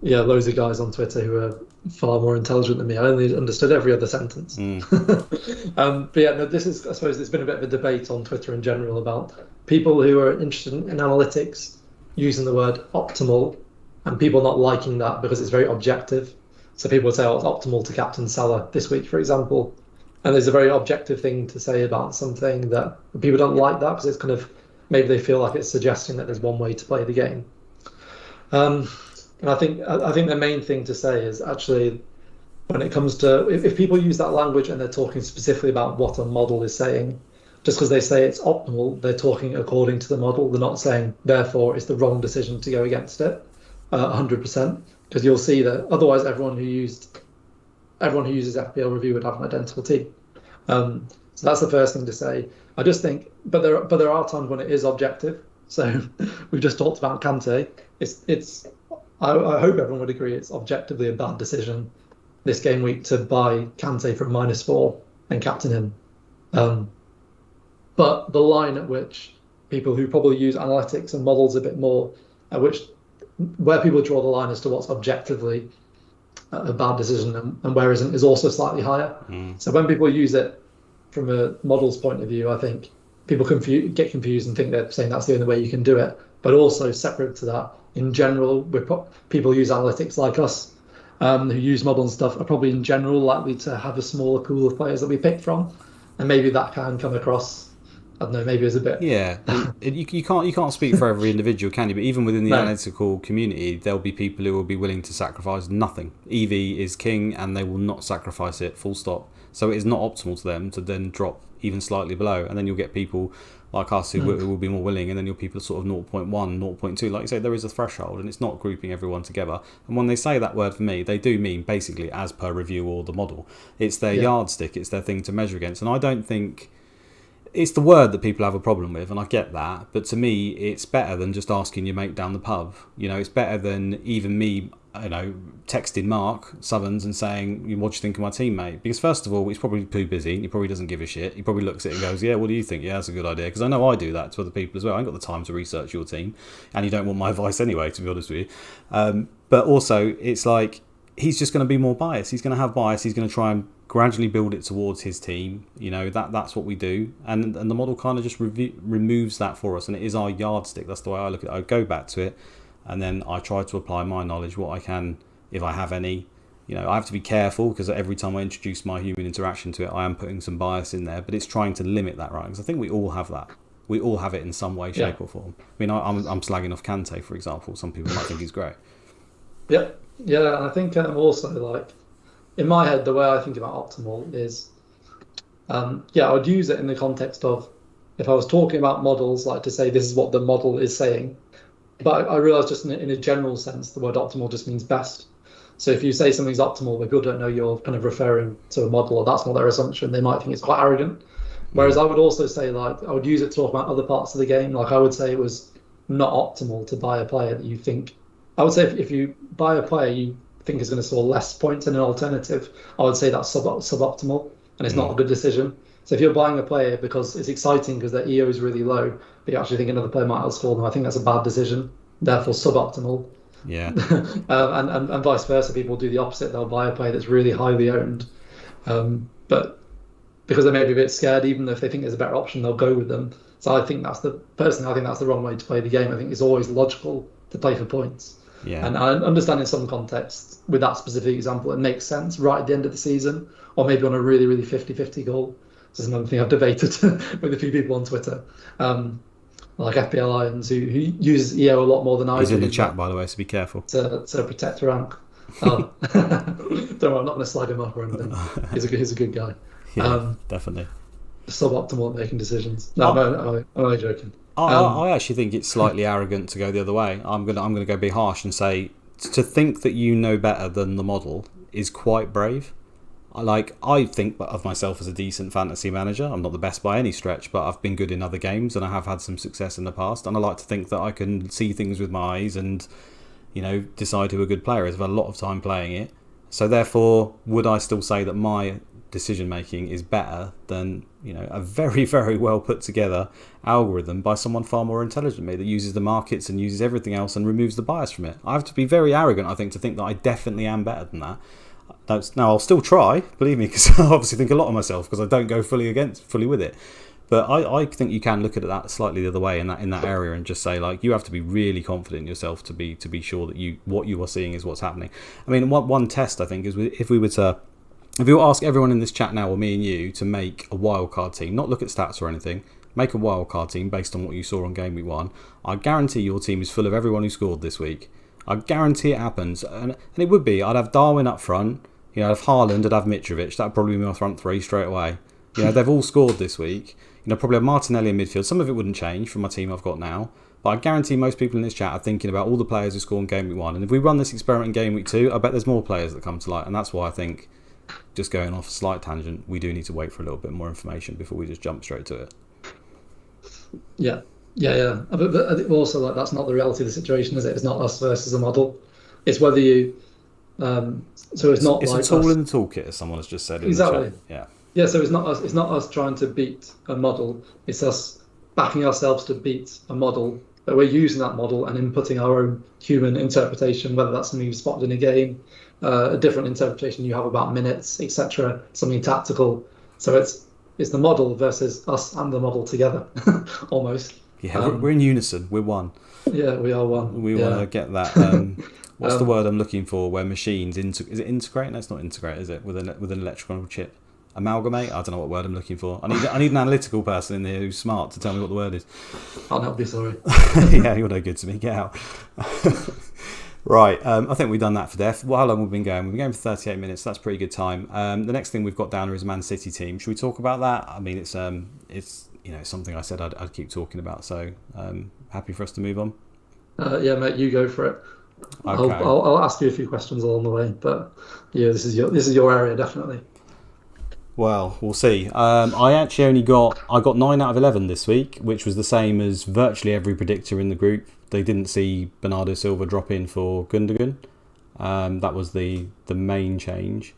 loads of guys on Twitter who are far more intelligent than me. I only understood every other sentence. But yeah, no, this is, I suppose, there's been a bit of a debate on Twitter in general about people who are interested in analytics using the word optimal and people not liking that because it's very objective. So people would say, oh, it's optimal to captain Salah this week, for example. And there's a very objective thing to say about something that people don't like that because it's kind of, maybe they feel like it's suggesting that there's one way to play the game. And I think the main thing to say is actually when it comes to, if people use that language and they're talking specifically about what a model is saying, just because they say it's optimal, they're talking according to the model. They're not saying, therefore, it's the wrong decision to go against it 100%. Because you'll see that otherwise everyone who uses FPL Review would have an identical team. So that's the first thing to say. I just think, but there are times when it is objective. So we've just talked about Kante. I hope everyone would agree it's objectively a bad decision this game week to buy Kante for -4 and captain him. But the line at which people who probably use analytics and models a bit more, where people draw the line as to what's objectively a bad decision and where isn't, is also slightly higher. So when people use it from a model's point of view, I think people get confused and think they're saying that's the only way you can do it. But also separate to that, in general, people who use analytics like us, who use model and stuff, are probably in general likely to have a smaller pool of players that we pick from, and maybe that can come across. I don't know, maybe as a bit. Yeah, you can't speak for every individual, can you? But even within the analytical community, there'll be people who will be willing to sacrifice nothing. EV is king, and they will not sacrifice it. Full stop. So it is not optimal to them to then drop even slightly below, and then you'll get people like us who will be more willing, and then you'll people sort of 0.1, 0.2. Like you say, there is a threshold, and it's not grouping everyone together. And when they say that word for me, they do mean basically as per review or the model. It's their yardstick. It's their thing to measure against, and I don't think. It's the word that people have a problem with, and I get that. But to me, it's better than just asking your mate down the pub. It's better than even me, texting Mark Southerns and saying, what do you think of my teammate? Because first of all, he's probably too busy. He probably doesn't give a shit. He probably looks at it and goes, yeah, what do you think? Yeah, that's a good idea. Because I know I do that to other people as well. I ain't got the time to research your team. And you don't want my advice anyway, to be honest with you. But also, it's like, he's just going to be more biased. He's going to have bias. He's going to try and gradually build it towards his team. That's what we do, and the model kind of just removes that for us, and it is our yardstick. That's the way I look at it. I go back to it, and then I try to apply my knowledge, what I can, if I have any. I have to be careful because every time I introduce my human interaction to it, I am putting some bias in there, but it's trying to limit that, right? Because I think we all have that. We all have it in some way, shape or form. I mean, I'm slagging off Kante, for example. Some people might think he's great. Yeah, yeah, and I think also like in my head, the way I think about optimal is, I would use it in the context of if I was talking about models, like to say this is what the model is saying. But I realize just in a general sense, the word optimal just means best. So if you say something's optimal, but people don't know you're kind of referring to a model, or that's not their assumption, they might think it's quite arrogant. Whereas I would also say, like, I would use it to talk about other parts of the game. Like, I would say it was not optimal to buy a player that you think. I would say if you buy a player you think is going to score less points than an alternative, I would say that's suboptimal, and it's not a good decision. So if you're buying a player because it's exciting because their EO is really low, but you actually think another player might outscore them, I think that's a bad decision, therefore suboptimal. Yeah. And vice versa, people do the opposite. They'll buy a player that's really highly owned, but because they may be a bit scared, even if they think there's a better option, they'll go with them. So I think that's the wrong way to play the game. I think it's always logical to play for points. Yeah. And I understand in some contexts, with that specific example, it makes sense right at the end of the season, or maybe on a really, really 50-50 goal. This is another thing I've debated with a few people on Twitter, like FPL Lions, who uses EO a lot more than I do. He's in the chat, by the way, so be careful. To protect rank. Don't worry, I'm not going to slag him up or anything. He's a good guy. Yeah, definitely. Suboptimal at making decisions. No, I'm only joking. I actually think it's slightly arrogant to go the other way. I'm gonna go be harsh and say to think that you know better than the model is quite brave. I think of myself as a decent fantasy manager. I'm not the best by any stretch, but I've been good in other games and I have had some success in the past. And I like to think that I can see things with my eyes and, decide who a good player is. I've had a lot of time playing it. So therefore, would I still say that my decision making is better than a very, very well put together algorithm by someone far more intelligent than me that uses the markets and uses everything else and removes the bias from it? I have to be very arrogant, I think, to think that I definitely am better than that. Now I'll still try, believe me, because I obviously think a lot of myself because I don't go fully with it. But I think you can look at that slightly the other way in that area and just say, like, you have to be really confident in yourself to be sure that what you are seeing is what's happening. I mean, one test I think is if we ask everyone in this chat now, or me and you, to make a wildcard team, not look at stats or anything, make a wildcard team based on what you saw on Game Week 1, I guarantee your team is full of everyone who scored this week. I guarantee it happens. And it would be, I'd have Darwin up front, I'd have Haaland, I'd have Mitrovic, that'd probably be my front three straight away. They've all scored this week. Probably have Martinelli in midfield. Some of it wouldn't change from my team I've got now. But I guarantee most people in this chat are thinking about all the players who scored in Game Week 1. And if we run this experiment in Game Week 2, I bet there's more players that come to light. And that's why I think, just going off a slight tangent, we do need to wait for a little bit more information before we just jump straight to it. Yeah. But I think also, that's not the reality of the situation, is it? It's not us versus the model. It's whether you... so it's not it's like a tool us. in the toolkit, as someone has just said in Exactly. the chat. Yeah. Yeah, so it's not us trying to beat a model. It's us backing ourselves to beat a model, but we're using that model and inputting our own human interpretation, whether that's something you've spotted in a game, a different interpretation you have about minutes, etc., something tactical. So it's the model versus us and the model together, almost. Yeah, we're in unison. We're one. Yeah, we are one. We want to get that. What's the word I'm looking for? Where machines is it integrate? No, it's not integrate, is it? With an electrical chip. Amalgamate? I don't know what word I'm looking for. I need an analytical person in here who's smart to tell me what the word is. I'll not be sorry. Yeah, you're no good to me. Get out. Right, I think we've done that for Def. How long have we been going? We've been going for 38 minutes. So that's a pretty good time. The next thing we've got down here is a Man City team. Should we talk about that? I mean, it's something I said I'd keep talking about. So happy for us to move on. Yeah, mate, you go for it. Okay. I'll ask you a few questions along the way, but yeah, this is your area definitely. Well, we'll see. I got 9 out of 11 this week, which was the same as virtually every predictor in the group. They didn't see Bernardo Silva drop in for Gundogan. That was the main change.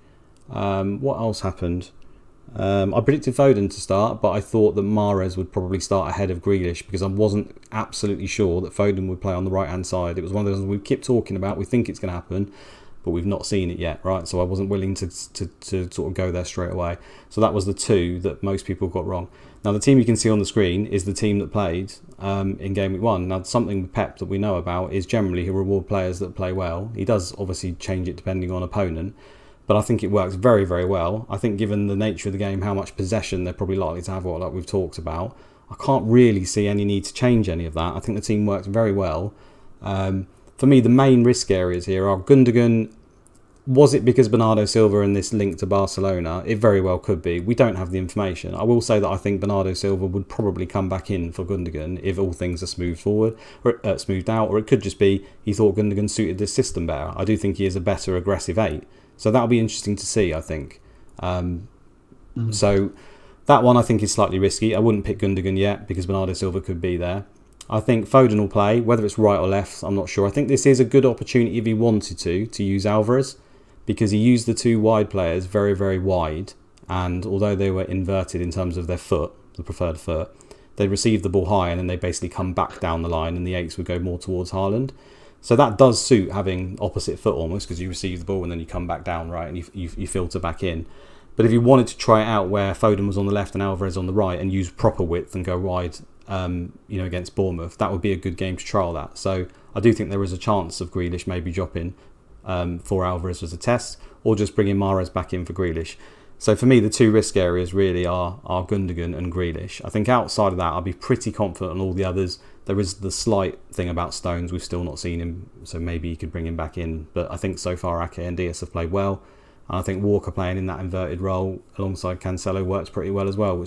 What else happened? I predicted Foden to start, but I thought that Mahrez would probably start ahead of Grealish because I wasn't absolutely sure that Foden would play on the right-hand side. It was one of those we keep talking about. We think it's going to happen, but we've not seen it yet, right? So I wasn't willing to sort of go there straight away. So that was the two that most people got wrong. Now, the team you can see on the screen is the team that played in Game Week 1. Now, something with Pep that we know about is generally he'll reward players that play well. He does obviously change it depending on opponent, but I think it works very, very well. I think given the nature of the game, how much possession they're probably likely to have, like we've talked about, I can't really see any need to change any of that. I think the team works very well. For me, the main risk areas here are Gundogan. Was it because Bernardo Silva and this link to Barcelona? It very well could be. We don't have the information. I will say that I think Bernardo Silva would probably come back in for Gundogan if all things are smoothed out, or it could just be he thought Gundogan suited this system better. I do think he is a better aggressive 8, so that'll be interesting to see, I think. So that one I think is slightly risky. I wouldn't pick Gundogan yet because Bernardo Silva could be there. I think Foden will play, whether it's right or left, I'm not sure. I think this is a good opportunity if he wanted to use Alvarez, because he used the 2 wide players very, very wide, and although they were inverted in terms of their foot, the preferred foot, they received the ball high and then they basically come back down the line and the 8s would go more towards Haaland. So that does suit having opposite foot almost, because you receive the ball and then you come back down, right, and you filter back in. But if you wanted to try it out where Foden was on the left and Alvarez on the right and use proper width and go wide, against Bournemouth, that would be a good game to trial that. So I do think there is a chance of Grealish maybe dropping for Alvarez as a test, or just bringing Mahrez back in for Grealish. So for me, the 2 risk areas really are Gundogan and Grealish. I think outside of that, I'll be pretty confident on all the others. There is the slight thing about Stones. We've still not seen him, so maybe you could bring him back in. But I think so far Ake and Diaz have played well. And I think Walker playing in that inverted role alongside Cancelo works pretty well as well.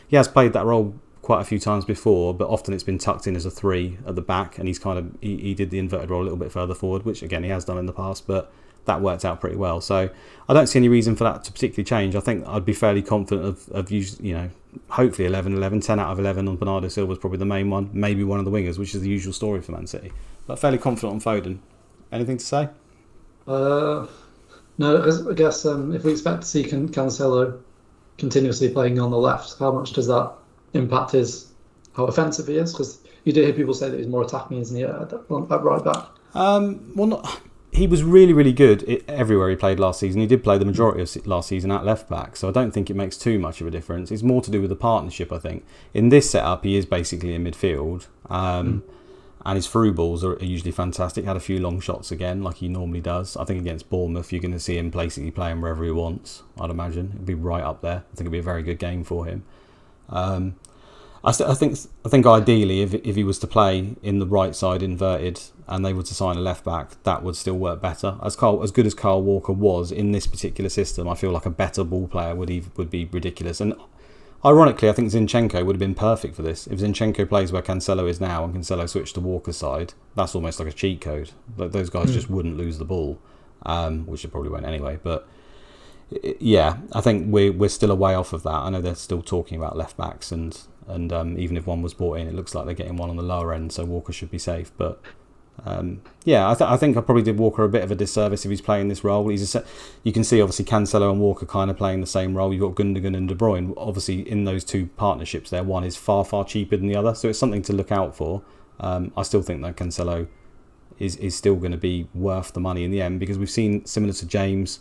He has played that role quite a few times before, but often it's been tucked in as a 3 at the back, and he did the inverted role a little bit further forward, which again he has done in the past, but that worked out pretty well. So I don't see any reason for that to particularly change. I think I'd be fairly confident of hopefully 11, 10 out of 11 on Bernardo Silva is probably the main one, maybe one of the wingers, which is the usual story for Man City. But fairly confident on Foden. Anything to say? No, I guess if we expect to see Cancelo continuously playing on the left, how much does that impact how offensive he is? Because you do hear people say that he's more attacking, isn't he, at right back? He was really, really good everywhere he played last season. He did play the majority of last season at left back, so I don't think it makes too much of a difference. It's more to do with the partnership, I think. In this setup, he is basically in midfield, and his through balls are usually fantastic. Had a few long shots again, like he normally does. I think against Bournemouth, you're going to see him basically playing wherever he wants, I'd imagine. It'd be right up there. I think it'd be a very good game for him. I think ideally, if he was to play in the right side inverted and they were to sign a left back, that would still work better. As good as Kyle Walker was in this particular system, I feel like a better ball player would be ridiculous. And ironically, I think Zinchenko would have been perfect for this. If Zinchenko plays where Cancelo is now and Cancelo switched to Walker's side, that's almost like a cheat code. Like those guys just wouldn't lose the ball, which they probably won't anyway. But yeah, I think we're still a way off of that. I know they're still talking about left backs, and even if one was bought in, it looks like they're getting one on the lower end, so Walker should be safe. But I think I probably did Walker a bit of a disservice if he's playing this role. You can see obviously Cancelo and Walker kind of playing the same role. You've got Gundogan and De Bruyne. Obviously in those 2 partnerships there, one is far, far cheaper than the other, so it's something to look out for. I still think that Cancelo is still going to be worth the money in the end, because we've seen, similar to James,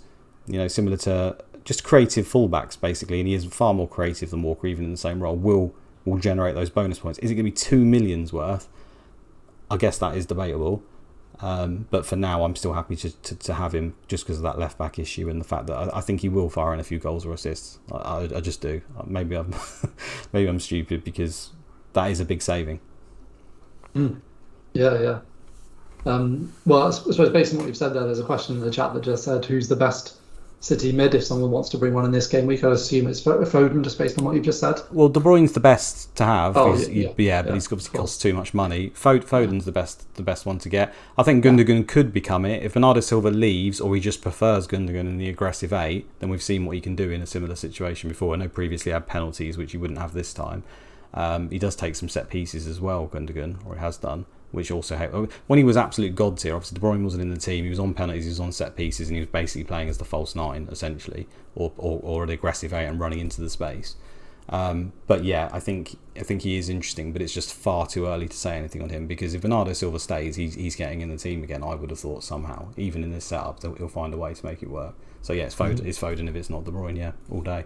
similar to just creative fullbacks basically, and he is far more creative than Walker, even in the same role, will generate those bonus points. Is it going to be 2 million's worth? I guess that is debatable, but for now I'm still happy to have him, just because of that left back issue and the fact that I think he will fire in a few goals or assists. I just do. Maybe I'm stupid, because that is a big saving. Yeah. Well, I suppose based on what you've said there's a question in the chat that just said, who's the best City mid if someone wants to bring one in this game week? I assume it's Foden, just based on what you've just said. Well, De Bruyne's the best to have. But he's obviously costs too much money. Foden's the best one to get. I think Gundogan could become it. If Bernardo Silva leaves, or he just prefers Gundogan in the aggressive 8, then we've seen what he can do in a similar situation before. I know previously had penalties, which he wouldn't have this time. He does take some set pieces as well, Gundogan, or he has done, which also helped. When he was absolute god tier, obviously De Bruyne wasn't in the team, he was on penalties, he was on set pieces, and he was basically playing as the false 9 essentially, or an aggressive 8 and running into the space. But yeah, I think he is interesting, but it's just far too early to say anything on him, because if Bernardo Silva stays, he's getting in the team again. I would have thought somehow, even in this setup, he'll find a way to make it work. So yeah, it's Foden if it's not De Bruyne, yeah, all day.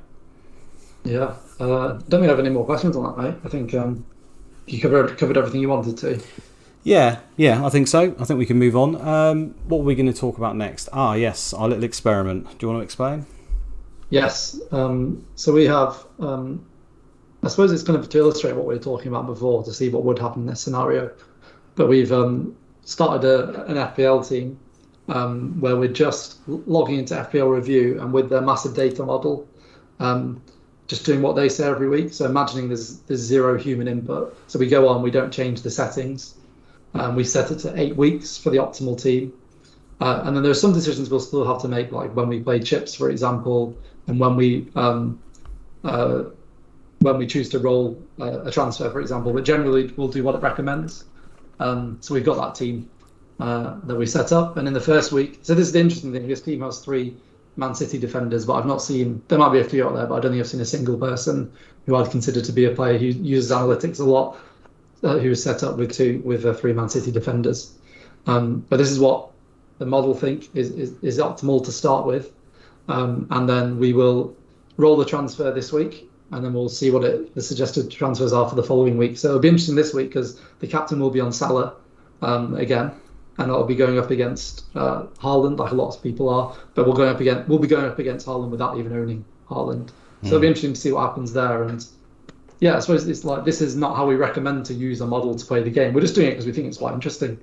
Yeah, don't we have any more questions on that, mate? I think you covered everything you wanted to. Yeah, I think so. I think we can move on. What are we going to talk about next? Yes, our little experiment. Do you want to explain? Yes. So we have I suppose it's kind of to illustrate what we were talking about before, to see what would happen in this scenario. But we've started an FPL team where we're just logging into FPL Review and with their massive data model, just doing what they say every week. So imagining there's zero human input. So we go on, we don't change the settings. We set it to 8 weeks for the optimal team. And then there are some decisions we'll still have to make, like when we play chips, for example, and when we choose to roll a transfer, for example. But generally, we'll do what it recommends. So we've got that team that we set up. And in the first week, so this is the interesting thing, this team has 3 Man City defenders, but I've not seen, there might be a few out there, but I don't think I've seen a single person who I'd consider to be a player who uses analytics a lot, who is set up with 3 Man City defenders. But this is what the model think is optimal to start with. And then we will roll the transfer this week, and then we'll see what the suggested transfers are for the following week. So it'll be interesting this week because the captain will be on Salah again, and it'll be going up against Haaland, like a lot of people are. But we'll be going up against Haaland without even owning Haaland. So it'll be interesting to see what happens there. And yeah, I suppose it's like, this is not how we recommend to use a model to play the game. We're just doing it because we think it's quite interesting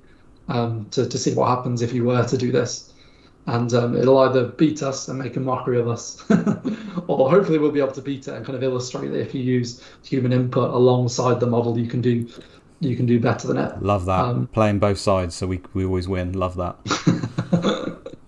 to see what happens if you were to do this. And it'll either beat us and make a mockery of us, or hopefully we'll be able to beat it and kind of illustrate that if you use human input alongside the model, you can do better than it. Love that. Playing both sides, so we always win. Love that.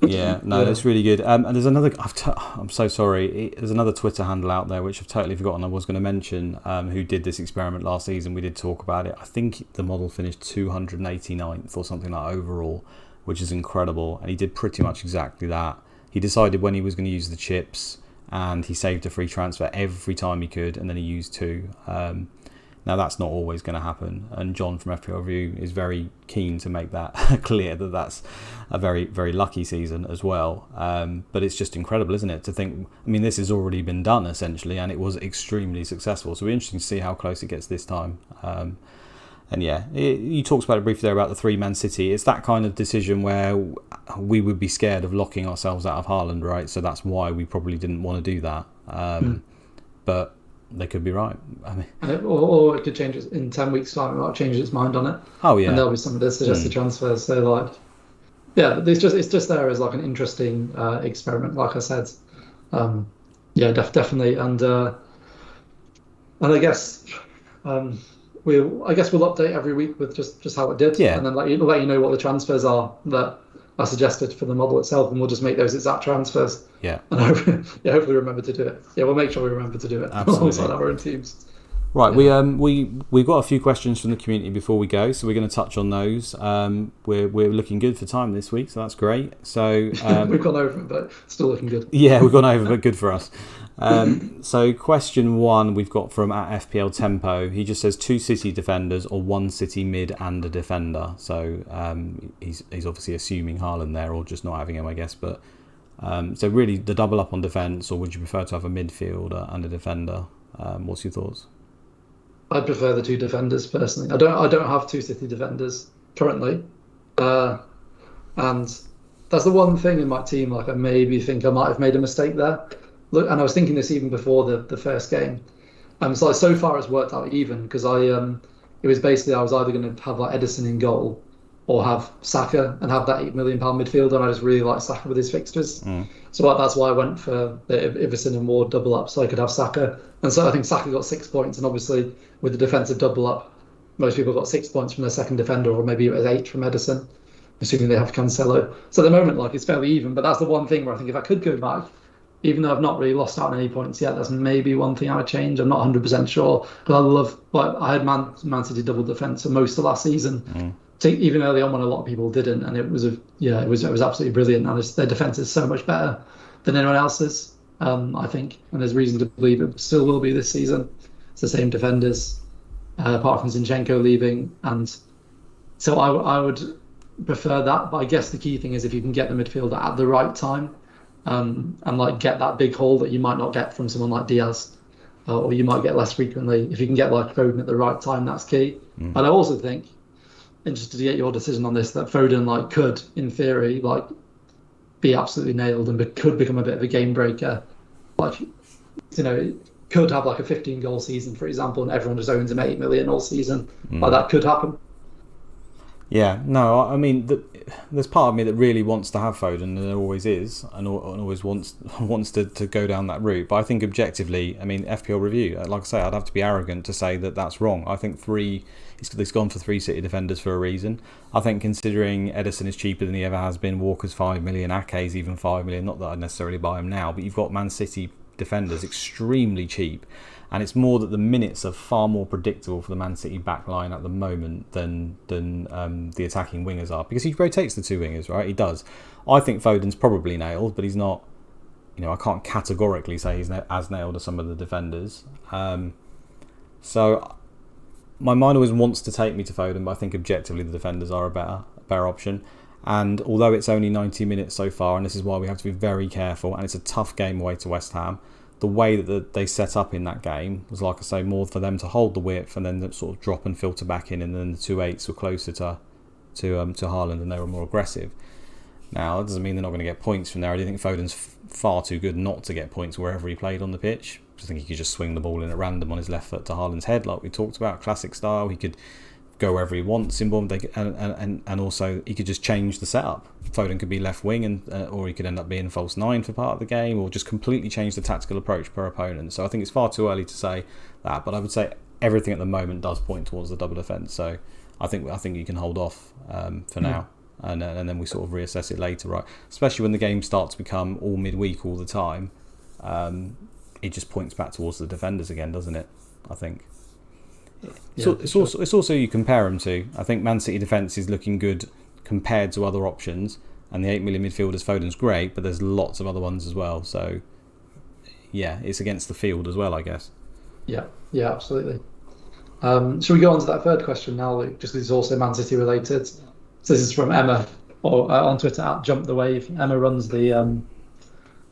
Yeah, no, that's really good. And there's another. I'm so sorry. There's another Twitter handle out there which I've totally forgotten. I was going to mention who did this experiment last season. We did talk about it. I think the model finished 289th or something like overall, which is incredible. And he did pretty much exactly that. He decided when he was going to use the chips, and he saved a free transfer every time he could, and then he used 2. Now, that's not always going to happen, and John from FPL Review is very keen to make that clear that that's a very, very lucky season as well. But it's just incredible, isn't it, to think, I mean, this has already been done, essentially, and it was extremely successful. So it'll be interesting to see how close it gets this time. And yeah, you talked about it briefly there about the 3 Man City. It's that kind of decision where we would be scared of locking ourselves out of Haaland, right? So that's why we probably didn't want to do that. But they could be right. I mean, or it could change it in 10 weeks' time. It might change its mind on it. Oh yeah, and there'll be some of the suggested transfers. So like, yeah, it's just there as like an interesting experiment. Like I said, yeah, definitely, and I guess. We'll update every week with just how it did, and then let you know what the transfers are that are suggested for the model itself, and we'll just make those exact transfers. Yeah, and hopefully remember to do it. Yeah, we'll make sure we remember to do it alongside our own teams. Right, yeah. we've got a few questions from the community before we go, so we're going to touch on those. We're looking good for time this week, so that's great. So we've gone over it, but still looking good. Yeah, we've gone over, but good for us. So question 1 we've got from @FPL Tempo. He just says 2 City defenders or 1 City mid and a defender. So he's obviously assuming Haaland there, or just not having him, I guess. But so really the double up on defence, or would you prefer to have a midfielder and a defender? What's your thoughts? I'd prefer the 2 defenders personally. I don't have 2 City defenders currently, and that's the one thing in my team. Like, I maybe think I might have made a mistake there. Look, and I was thinking this even before the first game. So far it's worked out even, because it was basically I was either going to have like Edison in goal or have Saka and have that £8 million midfielder, and I just really like Saka with his fixtures. So that's why I went for the Iverson and Ward double up, so I could have Saka. And so I think Saka got 6 points, and obviously with the defensive double up, most people got 6 points from their second defender, or maybe it was 8 from Edison, assuming they have Cancelo. So at the moment, like, it's fairly even, but that's the one thing where I think if I could go back, even though I've not really lost out on any points yet, that's maybe one thing I would change. I'm not 100% sure, but I had Man City double defence for most of last season. Even early on when a lot of people didn't, and it was absolutely brilliant. And their defence is so much better than anyone else's, I think, and there's reason to believe it still will be this season. It's the same defenders, apart from Zinchenko leaving, and so I would prefer that. But I guess the key thing is if you can get the midfielder at the right time, and like get that big haul that you might not get from someone like Diaz, or you might get less frequently. If you can get like Foden at the right time, that's key. And I also think, interested to get your decision on this, that Foden like could, in theory, like be absolutely nailed and could become a bit of a game breaker. Like, could could have like a 15-goal season, for example, and everyone just owns him 8 million all season. Like that could happen. Yeah, no, I mean, there's part of me that really wants to have Foden, and there always is, and always wants to go down that route. But I think objectively, I mean, FPL review, like I say, I'd have to be arrogant to say that that's wrong. I think he's gone for 3 City defenders for a reason. I think considering Edison is cheaper than he ever has been, Walker's 5 million, Ake's even 5 million. Not that I'd necessarily buy him now, but you've got Man City defenders extremely cheap. And it's more that the minutes are far more predictable for the Man City back line at the moment than the attacking wingers are, because he rotates the 2 wingers, right? He does. I think Foden's probably nailed, but he's not. I can't categorically say he's as nailed as some of the defenders. So my mind always wants to take me to Foden, but I think objectively the defenders are a better option. And although it's only 90 minutes so far, and this is why we have to be very careful, and it's a tough game away to West Ham. The way that they set up in that game was, like I say, more for them to hold the width and then sort of drop and filter back in, and then the 2/8s were closer to Haaland and they were more aggressive. Now, that doesn't mean they're not going to get points from there. I do think Foden's far too good not to get points wherever he played on the pitch. I think he could just swing the ball in at random on his left foot to Haaland's head, like we talked about, classic style. He could go wherever he wants in Bournemouth, and also he could just change the setup. Foden could be left wing, or he could end up being false 9 for part of the game, or just completely change the tactical approach per opponent. So I think it's far too early to say that, but I would say everything at the moment does point towards the double defence. So I think you can hold off for now, and then we sort of reassess it later, right? Especially when the game starts to become all midweek all the time, it just points back towards the defenders again, doesn't it? I think. So it's also you compare them to. I think Man City defence is looking good compared to other options, and the 8 million midfielders, Foden's great, but there's lots of other ones as well. So yeah, it's against the field as well, I guess. Yeah, absolutely. Should we go on to that third question now, Luke? Just because it's also Man City related. So this is from Emma, or on Twitter at Jump the Wave. Emma runs the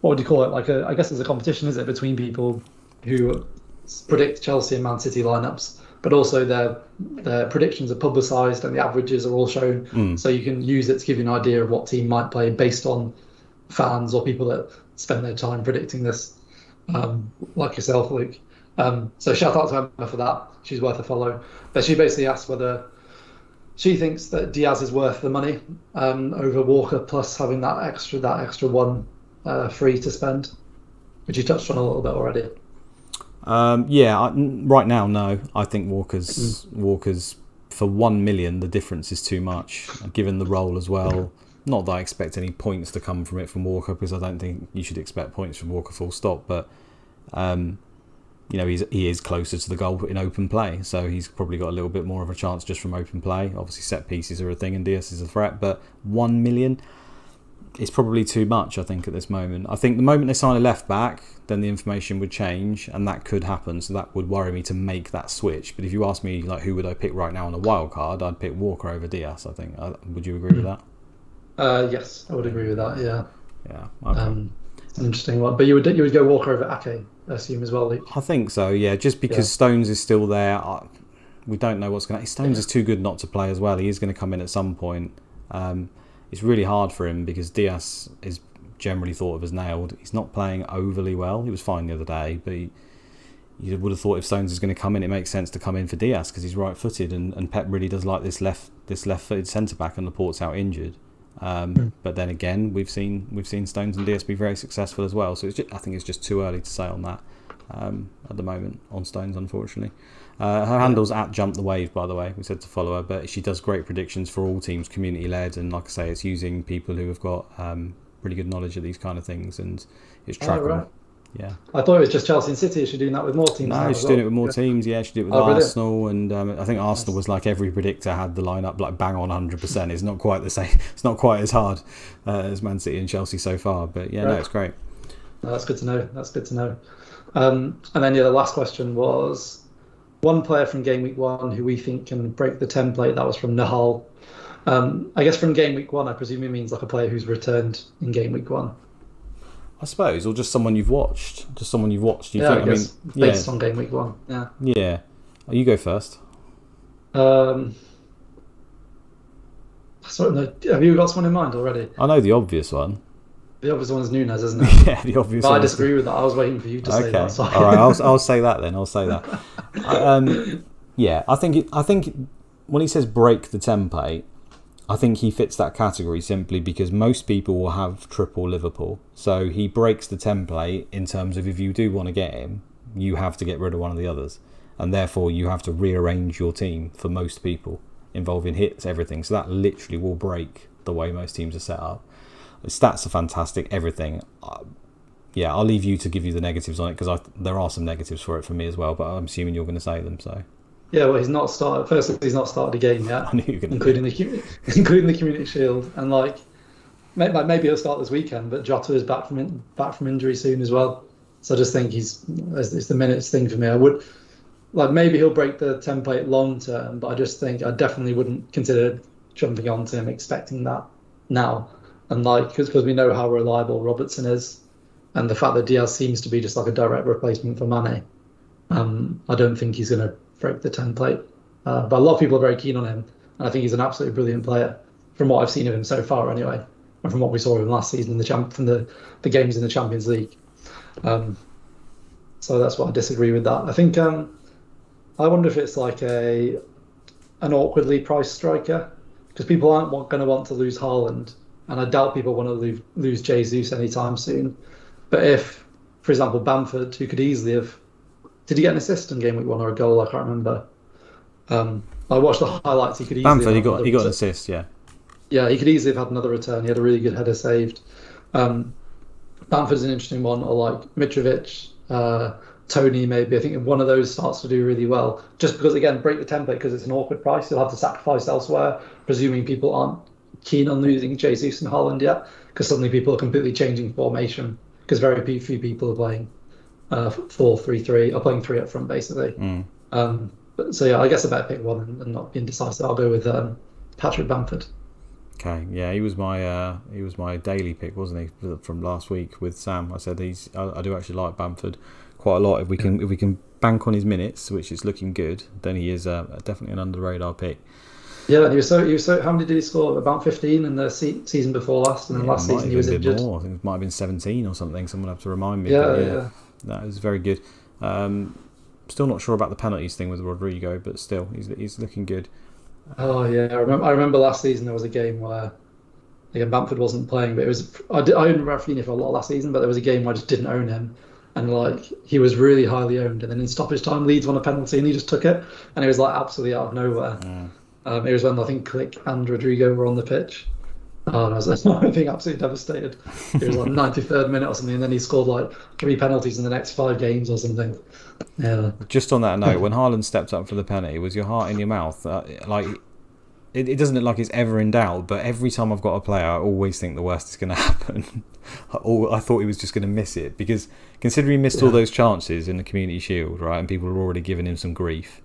what would you call it? I guess it's a competition, is it, between people who predict Chelsea and Man City lineups, but also their predictions are publicised and the averages are all shown. So you can use it to give you an idea of what team might play based on fans or people that spend their time predicting this, like yourself, Luke. So shout out to Emma for that. She's worth a follow. But she basically asked whether she thinks that Diaz is worth the money over Walker, plus having that extra one free to spend, which you touched on a little bit already. Right now, no. I think Walker's for 1 million. The difference is too much, given the role as well. Not that I expect any points to come from Walker, because I don't think you should expect points from Walker full stop. But he is closer to the goal in open play, so he's probably got a little bit more of a chance just from open play. Obviously, set pieces are a thing, and Diaz is a threat. But 1 million. It's probably too much, I think, at this moment. I think the moment they sign a left back, then the information would change, and that could happen. So that would worry me to make that switch. But if you ask me, like, who would I pick right now on a wild card, I'd pick Walker over Diaz, I think. Would you agree with that? Yes, I would agree with that. Yeah. Yeah. Okay. It's an interesting one, but you would go Walker over Ake, I assume, as well, Luke? I think so. Yeah, just because Stones is still there. We don't know what's going to. Stones is too good not to play as well. He is going to come in at some point. It's really hard for him because Diaz is generally thought of as nailed. He's not playing overly well. He was fine the other day, but you would have thought if Stones is going to come in, it makes sense to come in for Diaz because he's right-footed, and Pep really does like this left-footed centre-back, and Laporte's out injured. But then again, we've seen Stones and Diaz be very successful as well. So I think it's just too early to say on that at the moment on Stones, unfortunately. Her handle's at Jump the Wave, by the way. We said to follow her, but she does great predictions for all teams, community-led, and like I say, it's using people who have got pretty good knowledge of these kind of things, and it's trackable. Right. Yeah. I thought it was just Chelsea and City. Is she doing that with more teams? No, she's doing it with more teams. Yeah, she did it with Arsenal, and I think Arsenal was like every predictor had the lineup like bang on 100%. It's not quite the same. It's not quite as hard as Man City and Chelsea so far, but yeah, right. No, it's great. That's good to know. And then the last question was one player from game week 1 who we think can break the template. That was from Nahal. I guess from game week 1, I presume it means like a player who's returned in game week 1. I suppose, or just someone you've watched. I guess based on game week 1. Yeah. Yeah. Oh, you go first. Have you got someone in mind already? I know the obvious one. The obvious one's Nunes, isn't it? Yeah, the obvious But one. I disagree with that. I was waiting for you to say that. So. All right, I'll say that then. I'll say that. Yeah, I think when he says break the template, I think he fits that category simply because most people will have triple Liverpool. So he breaks the template in terms of if you do want to get him, you have to get rid of one of the others. And therefore you have to rearrange your team for most people, involving hits, everything. So that literally will break the way most teams are set up. The stats are fantastic, everything. Yeah, I'll leave you to give you the negatives on it because there are some negatives for it for me as well, but I'm assuming you're going to say them. So Yeah, well, he's not started. Firstly, he's not started a game yet, I knew you were going including the Community Shield, and like maybe he'll start this weekend. But Jota is back from injury soon as well, so I just think it's the minutes thing for me. I would maybe he'll break the template long term, but I just think I definitely wouldn't consider jumping onto him expecting that now, and because we know how reliable Robertson is, and the fact that Diaz seems to be just like a direct replacement for Mane. I don't think he's going to break the template. But a lot of people are very keen on him, and I think he's an absolutely brilliant player from what I've seen of him so far, anyway, and from what we saw of him last season from the games in the Champions League. So that's why I disagree with that. I think I wonder if it's like an awkwardly priced striker, because people aren't going to want to lose Haaland, and I doubt people want to lose Jesus anytime soon. But if, for example, Bamford, who could easily have... Did he get an assist in game week 1 or a goal? I can't remember. I watched the highlights. He could easily... Bamford, he got an assist, yeah. Yeah, he could easily have had another return. He had a really good header saved. Bamford's an interesting one, or like Mitrovic, Tony maybe. I think one of those starts to do really well. Just because, again, break the template because it's an awkward price. You'll have to sacrifice elsewhere, presuming people aren't keen on losing Jesus and Haaland yet, because suddenly people are completely changing formation, because very few people are playing 4-3-3, or playing 3 up front, basically. So yeah, I guess I better pick one and not be indecisive. I'll go with Patrick Bamford. Okay, yeah, he was my daily pick, wasn't he, from last week with Sam? I said I do actually like Bamford quite a lot. If we can bank on his minutes, which is looking good, then he is definitely an under the radar pick. Yeah, and he was so. How many did he score? About 15 in the season before last, and then last season he was injured. More. I think it might have been 17 or something. Someone will have to remind me. Yeah. That is very good. Still not sure about the penalties thing with Rodrigo, but still, he's looking good. Oh yeah, I remember last season there was a game where, again, Bamford wasn't playing, but it was I owned Rafinha for a lot last season, but there was a game where I just didn't own him, and he was really highly owned, and then in stoppage time Leeds won a penalty and he just took it, and it was absolutely out of nowhere. It was when I think Click and Rodrigo were on the pitch. Oh, and I was being absolutely devastated. It was 93rd minute or something, and then he scored 3 penalties in the next 5 games or something. Yeah. Just on that note, when Haaland stepped up for the penalty, was your heart in your mouth? It doesn't look like it's ever in doubt, but every time I've got a player, I always think the worst is going to happen. I thought he was just going to miss it, because considering he missed all those chances in the Community Shield, right, and people were already giving him some grief,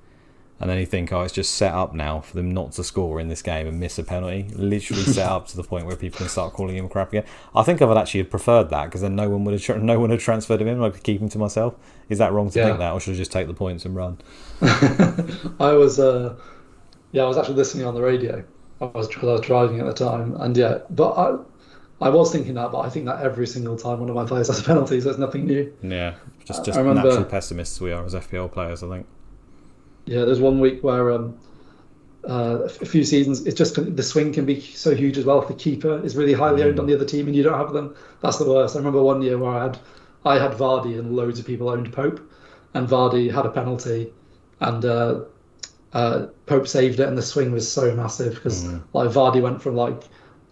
and then you think, it's just set up now for them not to score in this game and miss a penalty. Literally set up to the point where people can start calling him crap again. I think I would actually have preferred that, because then no one would have transferred him in. I could keep him to myself. Is that wrong to think that, or should I just take the points and run? I was actually listening on the radio. I was driving at the time, and but I was thinking that, but I think that every single time one of my players has a penalty, so it's nothing new. Yeah, just natural pessimists we are as FPL players, I think. Yeah, there's one week where a few seasons, it's just the swing can be so huge as well. If the keeper is really highly owned on the other team and you don't have them, that's the worst. I remember one year where I had Vardy and loads of people owned Pope, and Vardy had a penalty, and Pope saved it, and the swing was so massive because Vardy went from going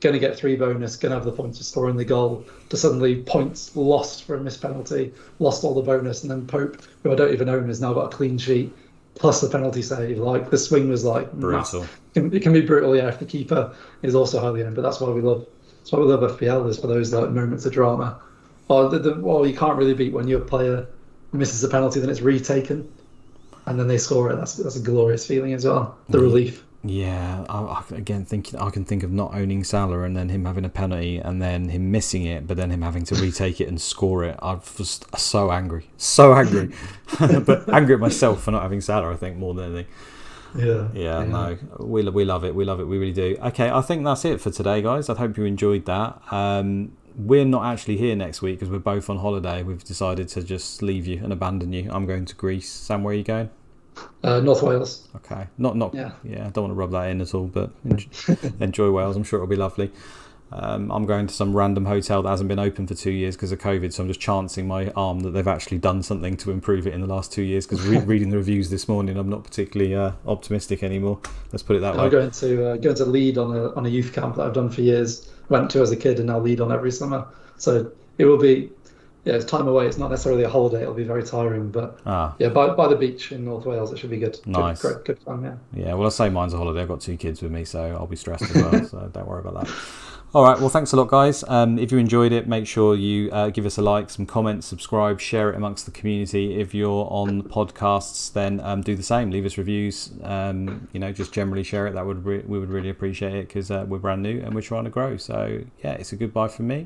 to get 3 bonus, going to have the points for scoring the goal, to suddenly points lost for a missed penalty, lost all the bonus, and then Pope, who I don't even own, has now got a clean sheet plus the penalty save. The swing was brutal. It can be brutal, if the keeper is also highly owned. But that's why we love FPL, is for those moments of drama. Or you can't really beat when your player misses a penalty, then it's retaken, and then they score it. That's a glorious feeling as well. The relief. Yeah, I can think of not owning Salah and then him having a penalty and then him missing it, but then him having to retake it and score it. I was so angry, but angry at myself for not having Salah, I think, more than anything. Yeah. No, we love it. We really do. Okay, I think that's it for today, guys. I hope you enjoyed that. we're not actually here next week because we're both on holiday. We've decided to just leave you and abandon you. I'm going to Greece. Sam, where are you going? North Wales. Okay, not Yeah. I don't want to rub that in at all, but enjoy Wales. I'm sure it'll be lovely. I'm going to some random hotel that hasn't been open for 2 years because of COVID, so I'm just chancing my arm that they've actually done something to improve it in the last 2 years, because reading the reviews this morning, I'm not particularly optimistic anymore. Let's put it that way. I'm going to lead on a youth camp that I've done for years, went to as a kid, and now lead on every summer. So it will be, it's time away. It's not necessarily a holiday. It'll be very tiring, but by the beach in North Wales, it should be good. Nice. Good fun, yeah. Yeah, well, I say mine's a holiday. I've got 2 kids with me, so I'll be stressed as well, so don't worry about that. All right, well, thanks a lot, guys. If you enjoyed it, make sure you give us a like, some comments, subscribe, share it amongst the community. If you're on podcasts, then do the same. Leave us reviews. Just generally share it. We would really appreciate it, because we're brand new and we're trying to grow. So, yeah, it's a goodbye from me.